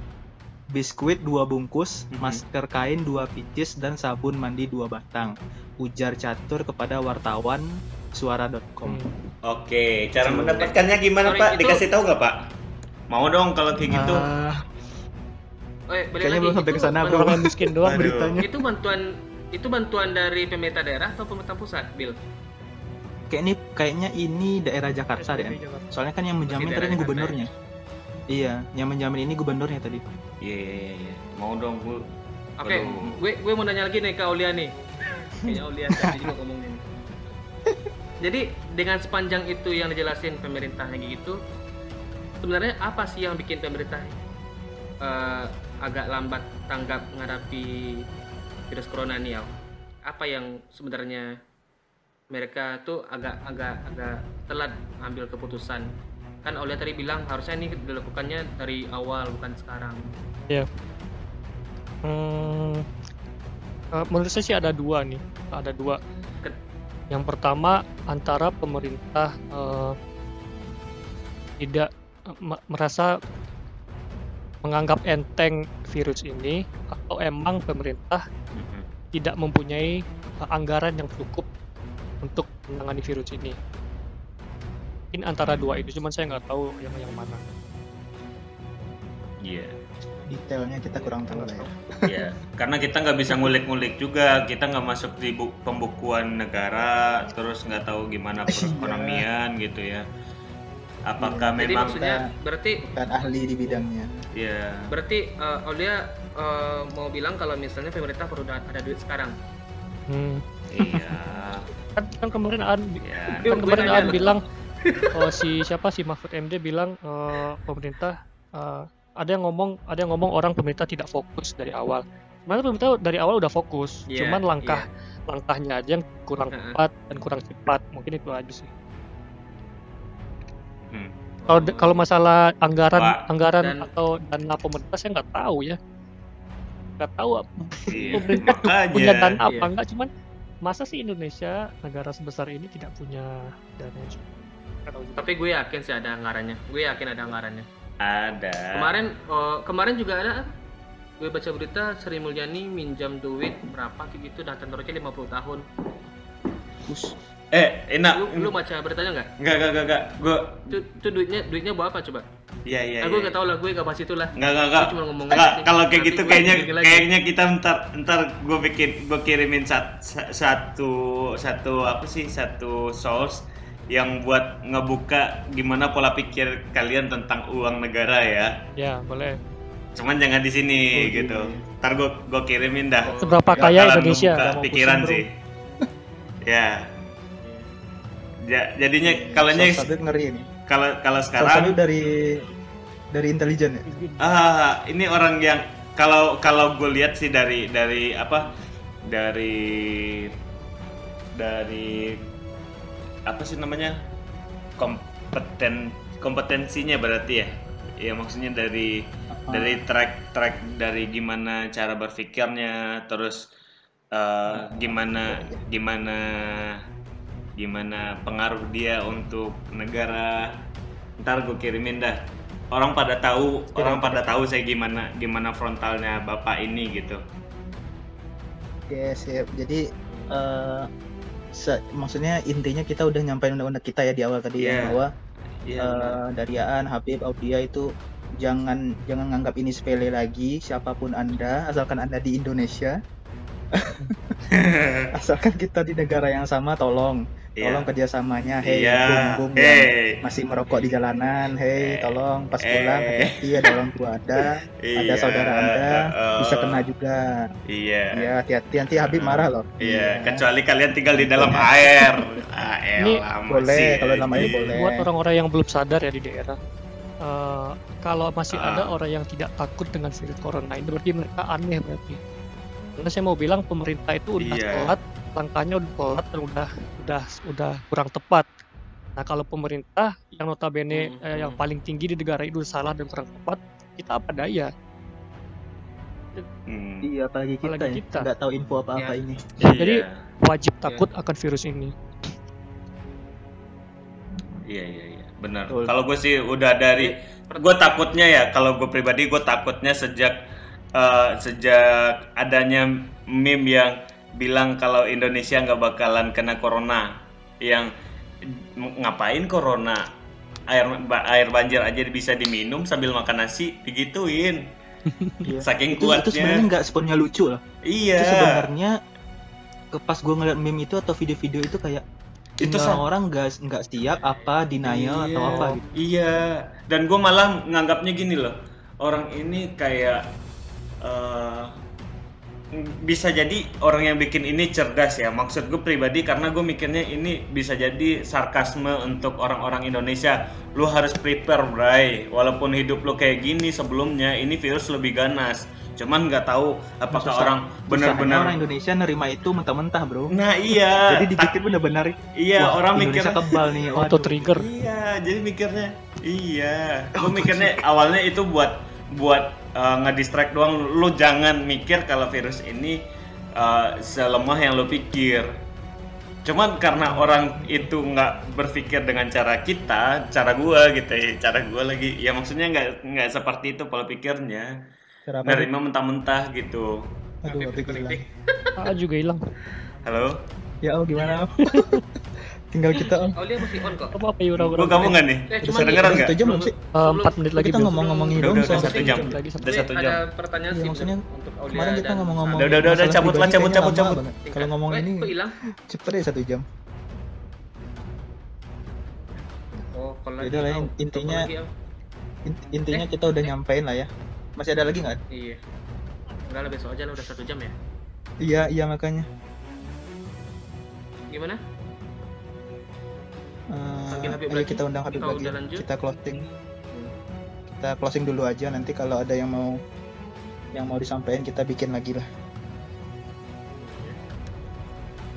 biskuit 2 bungkus, masker kain 2 pieces, dan sabun mandi 2 batang. Ujar Catur kepada wartawan suara.com. Oke, cara mendapatkannya gimana, Pak? Dikasih tahu nggak, Pak? Mau dong kalau kayak gitu. Balik Kayaknya lagi, belum sampai itu ke sana, bro. Orang yang miskin doang Aduh. beritanya. Itu bantuan dari pemerintah daerah atau pemerintah pusat, Bil? Kayaknya ini daerah Jakarta deh. Soalnya kan yang menjamin Masih tadi daerah gubernurnya. Iya, yang menjamin ini gubernurnya tadi. Iya. Mau dong, Bu. Oke, gue mau nanya lagi nih ke Aulia nih. Kayaknya Aulia tadi juga ngomongin. Jadi dengan sepanjang itu yang dijelasin pemerintahnya gitu, sebenarnya apa sih yang bikin pemerintah agak lambat tanggap menghadapi virus corona ini, ya? Apa yang sebenarnya mereka tuh agak telat ambil keputusan? Kan Aulia tadi bilang harusnya ini dilakukannya dari awal bukan sekarang. Iya. Menurut saya sih ada dua. Yang pertama, antara pemerintah tidak merasa menganggap enteng virus ini, atau emang pemerintah tidak mempunyai anggaran yang cukup untuk menangani virus ini. Mungkin antara dua itu, cuman saya nggak tahu yang mana. Iya. Detailnya kita kurang tahu lah ya. Iya, karena kita nggak bisa ngulik-ngulik juga, kita nggak masuk di pembukuan negara, terus nggak tahu gimana perekonomian gitu ya. Apakah Jadi memang maksudnya berarti Bukan ahli di bidangnya. ya berarti Aulia mau bilang kalau misalnya pemerintah perlu ada duit sekarang. iya. Kan kemarin Aan Ya, bilang si Mahfud MD bilang pemerintah ada yang ngomong orang pemerintah tidak fokus dari awal. Sebenarnya pemerintah dari awal udah fokus, cuman langkahnya aja yang kurang tepat dan kurang cepat. Mungkin itu aja sih. Kalau masalah anggaran atau dana pemerintah saya nggak tahu ya. Nggak tahu pemerintah punya dana apa enggak, cuman masa sih Indonesia negara sebesar ini tidak punya dana yang cukup? Tapi gue yakin sih ada anggarannya. ada. Kemarin juga ada. Gue baca berita Sri Mulyani minjam duit berapa gitu dan tentornya 50 tahun. Enak. Lu baca beritanya nggak? Enggak. Gue Itu duitnya buat apa coba? Iya. Gue nggak tahu lah, gue nggak bahas itu lah. Enggak. Cuma ngomong aja sih. Kalau kayak gitu Nanti gue bikin lagi. kayaknya kita ntar gue kirimin satu source yang buat ngebuka gimana pola pikir kalian tentang uang negara ya. Ya, boleh. Cuman jangan di sini gitu. Ntar gue kirimin dah. Seberapa Bakalan kaya Indonesia? ngebuka Nggak mau pikiran pusing, bro. sih. Ya. Jadinya kalaunya Source ngeri ini. kalau Source sekarang dari intelijen ya. ini orang yang kalau gue lihat sih dari apa sih namanya, kompetensinya berarti ya maksudnya dari track dari gimana cara berpikirnya, terus gimana pengaruh dia untuk negara. Ntar gue kirimin dah. Orang pada tahu saya gimana frontalnya bapak ini gitu. Oke, siap. Jadi maksudnya intinya kita udah nyampein undang-undang kita ya di awal tadi ya, bahwa dari Aan, Habib, Aulia itu jangan nganggap ini sepele lagi, siapapun Anda asalkan Anda di Indonesia. Asalkan kita di negara yang sama, tolong Iya. kerjasamanya. Hey, Iya. bung yang Hey. masih merokok di jalanan, hey, tolong pas pulang hati-hati, ada orang tua ada Iya. saudara Anda bisa kena Oh, juga. Iya. Ya, hati-hati, nanti Habib marah loh. Iya, kecuali kalian tinggal di dalam air. Ini Elah, boleh, masih kalau dalam air aja. boleh. Buat orang-orang yang belum sadar ya di daerah, kalau masih Ah. ada orang yang tidak takut dengan virus corona ini berarti mereka aneh berarti. Karena saya mau bilang pemerintah itu udah Iya. telat, langkahnya udah telat dan udah kurang tepat. Nah kalau pemerintah yang notabene yang paling tinggi di negara itu salah dan kurang tepat, kita apa daya? Hmm. Iya, apalagi kita Apalagi ya, kita. nggak tahu info apa-apa Ya. ini. Jadi Iya. wajib takut akan virus ini. Iya. Benar. Betul. Kalau gue sih udah dari gue takutnya ya, kalau gue pribadi gue takutnya sejak adanya meme yang bilang kalau Indonesia nggak bakalan kena corona, yang ngapain corona, air banjir aja bisa diminum sambil makan nasi, digituin. Iya. Saking Itu sebenarnya kuatnya. nggak sepenuhnya lucu loh. Iya. Itu sebenarnya pas gue ngeliat meme itu atau video-video itu kayak Itu orang nggak siap apa denial atau apa gitu. Iya, dan gue malah nganggapnya gini loh, orang ini kayak bisa jadi orang yang bikin ini cerdas ya. Maksud gue pribadi karena gue mikirnya ini bisa jadi sarkasme untuk orang-orang Indonesia. Lu harus prepare, bray. Walaupun hidup lu kayak gini sebelumnya, ini virus lebih ganas. Cuman nggak tahu apakah Susah- orang susahnya benar-benar. orang Indonesia nerima itu mentah-mentah, bro. Nah iya. Jadi dibikin benar-benar Iya, wah, orang Indonesia mikirnya kebal nih. Auto waduh. trigger. Iya, jadi mikirnya iya. Gue mikirnya awalnya itu buat ngedistract doang. Lu jangan mikir kalau virus ini selemah yang lu pikir. Cuman karena orang itu nggak berpikir dengan cara kita, cara gua gitu ya, cara gua lagi. Ya maksudnya nggak seperti itu pola pikirnya. Cara apa? Nerima mentah-mentah gitu. Aduh, Habib hilang. AA juga hilang. Halo? Ya, gimana? Tinggal kita, Aulia masih on kok. Apa Yura? Gua kamu nggak nih? Cuma Kedengeran nggak? 1 jam belum sih? 4 menit lagi. Kita Bro. ngomong-ngomongin Udah, dong udah, soal satu jam. lagi, Udah 1 jam. Ada pertanyaan Iya, sih maksudnya untuk Aulia kemarin kita dan ngomong-ngomong Udah, masalah cabut lah, pribadi cabut. kayaknya lama banget. Tingkat. Kalau ngomong ini kok hilang? cepet ya 1 jam. Oh, kalau Yaudah lah, intinya- lagi, Al. Intinya kita udah nyampein lah ya. Masih ada lagi nggak? Iya. Enggak lah, besok aja lah, udah 1 jam ya. Iya makanya. Gimana? Panggil Habib Ayo lagi. kita undang Habib Kita lagi. udah lanjut. Kita closing. Kita closing dulu aja. Nanti kalau ada yang mau disampaikan kita bikin lagi lah.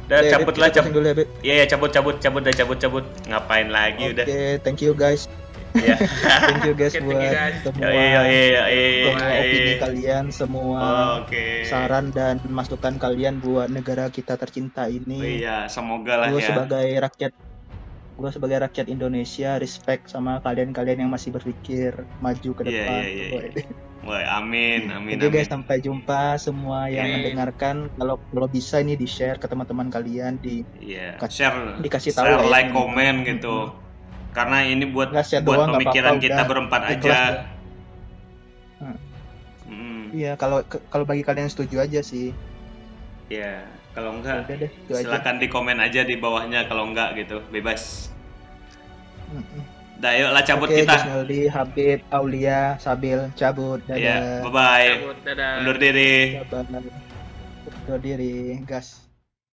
Udah Oke, cabut Habib, lah, kita closing dulu ya, Habib. Iya, cabut. Ngapain lagi udah? Oke, thank you guys. Iya. Thank you guys Oke, thank buat you, guys. semua semua opini kalian, semua Oke. saran dan masukan kalian buat negara kita tercinta Oh ini. iya, semoga lah Gue ya. sebagai rakyat Indonesia respect sama kalian-kalian yang masih berpikir maju ke Iya, depan. iya. Woi, amin. Oke guys, sampai jumpa semua yang Amin. mendengarkan. Kalau bisa ini di share ke teman-teman kalian, Iya, Dikasih share, tahu lah ya. like, komen gitu. Karena ini buat Nggak share buat doang, nggak pemikiran apa-apa, kita udah. berempat Ikhlas aja. ya. Hmm, Iya, kalau bagi kalian setuju aja sih. ya, kalau Udah enggak deh, itu aja. silakan di komen aja di bawahnya, kalau enggak gitu, bebas. Mm-mm. Dah, yuk lah cabut Oke, kita. Gus Naldi, Habib, Aulia, Sabil, cabut. Iya, Dadah. bye-bye. Cabut, dadah. Undur diri. Undur diri, gas.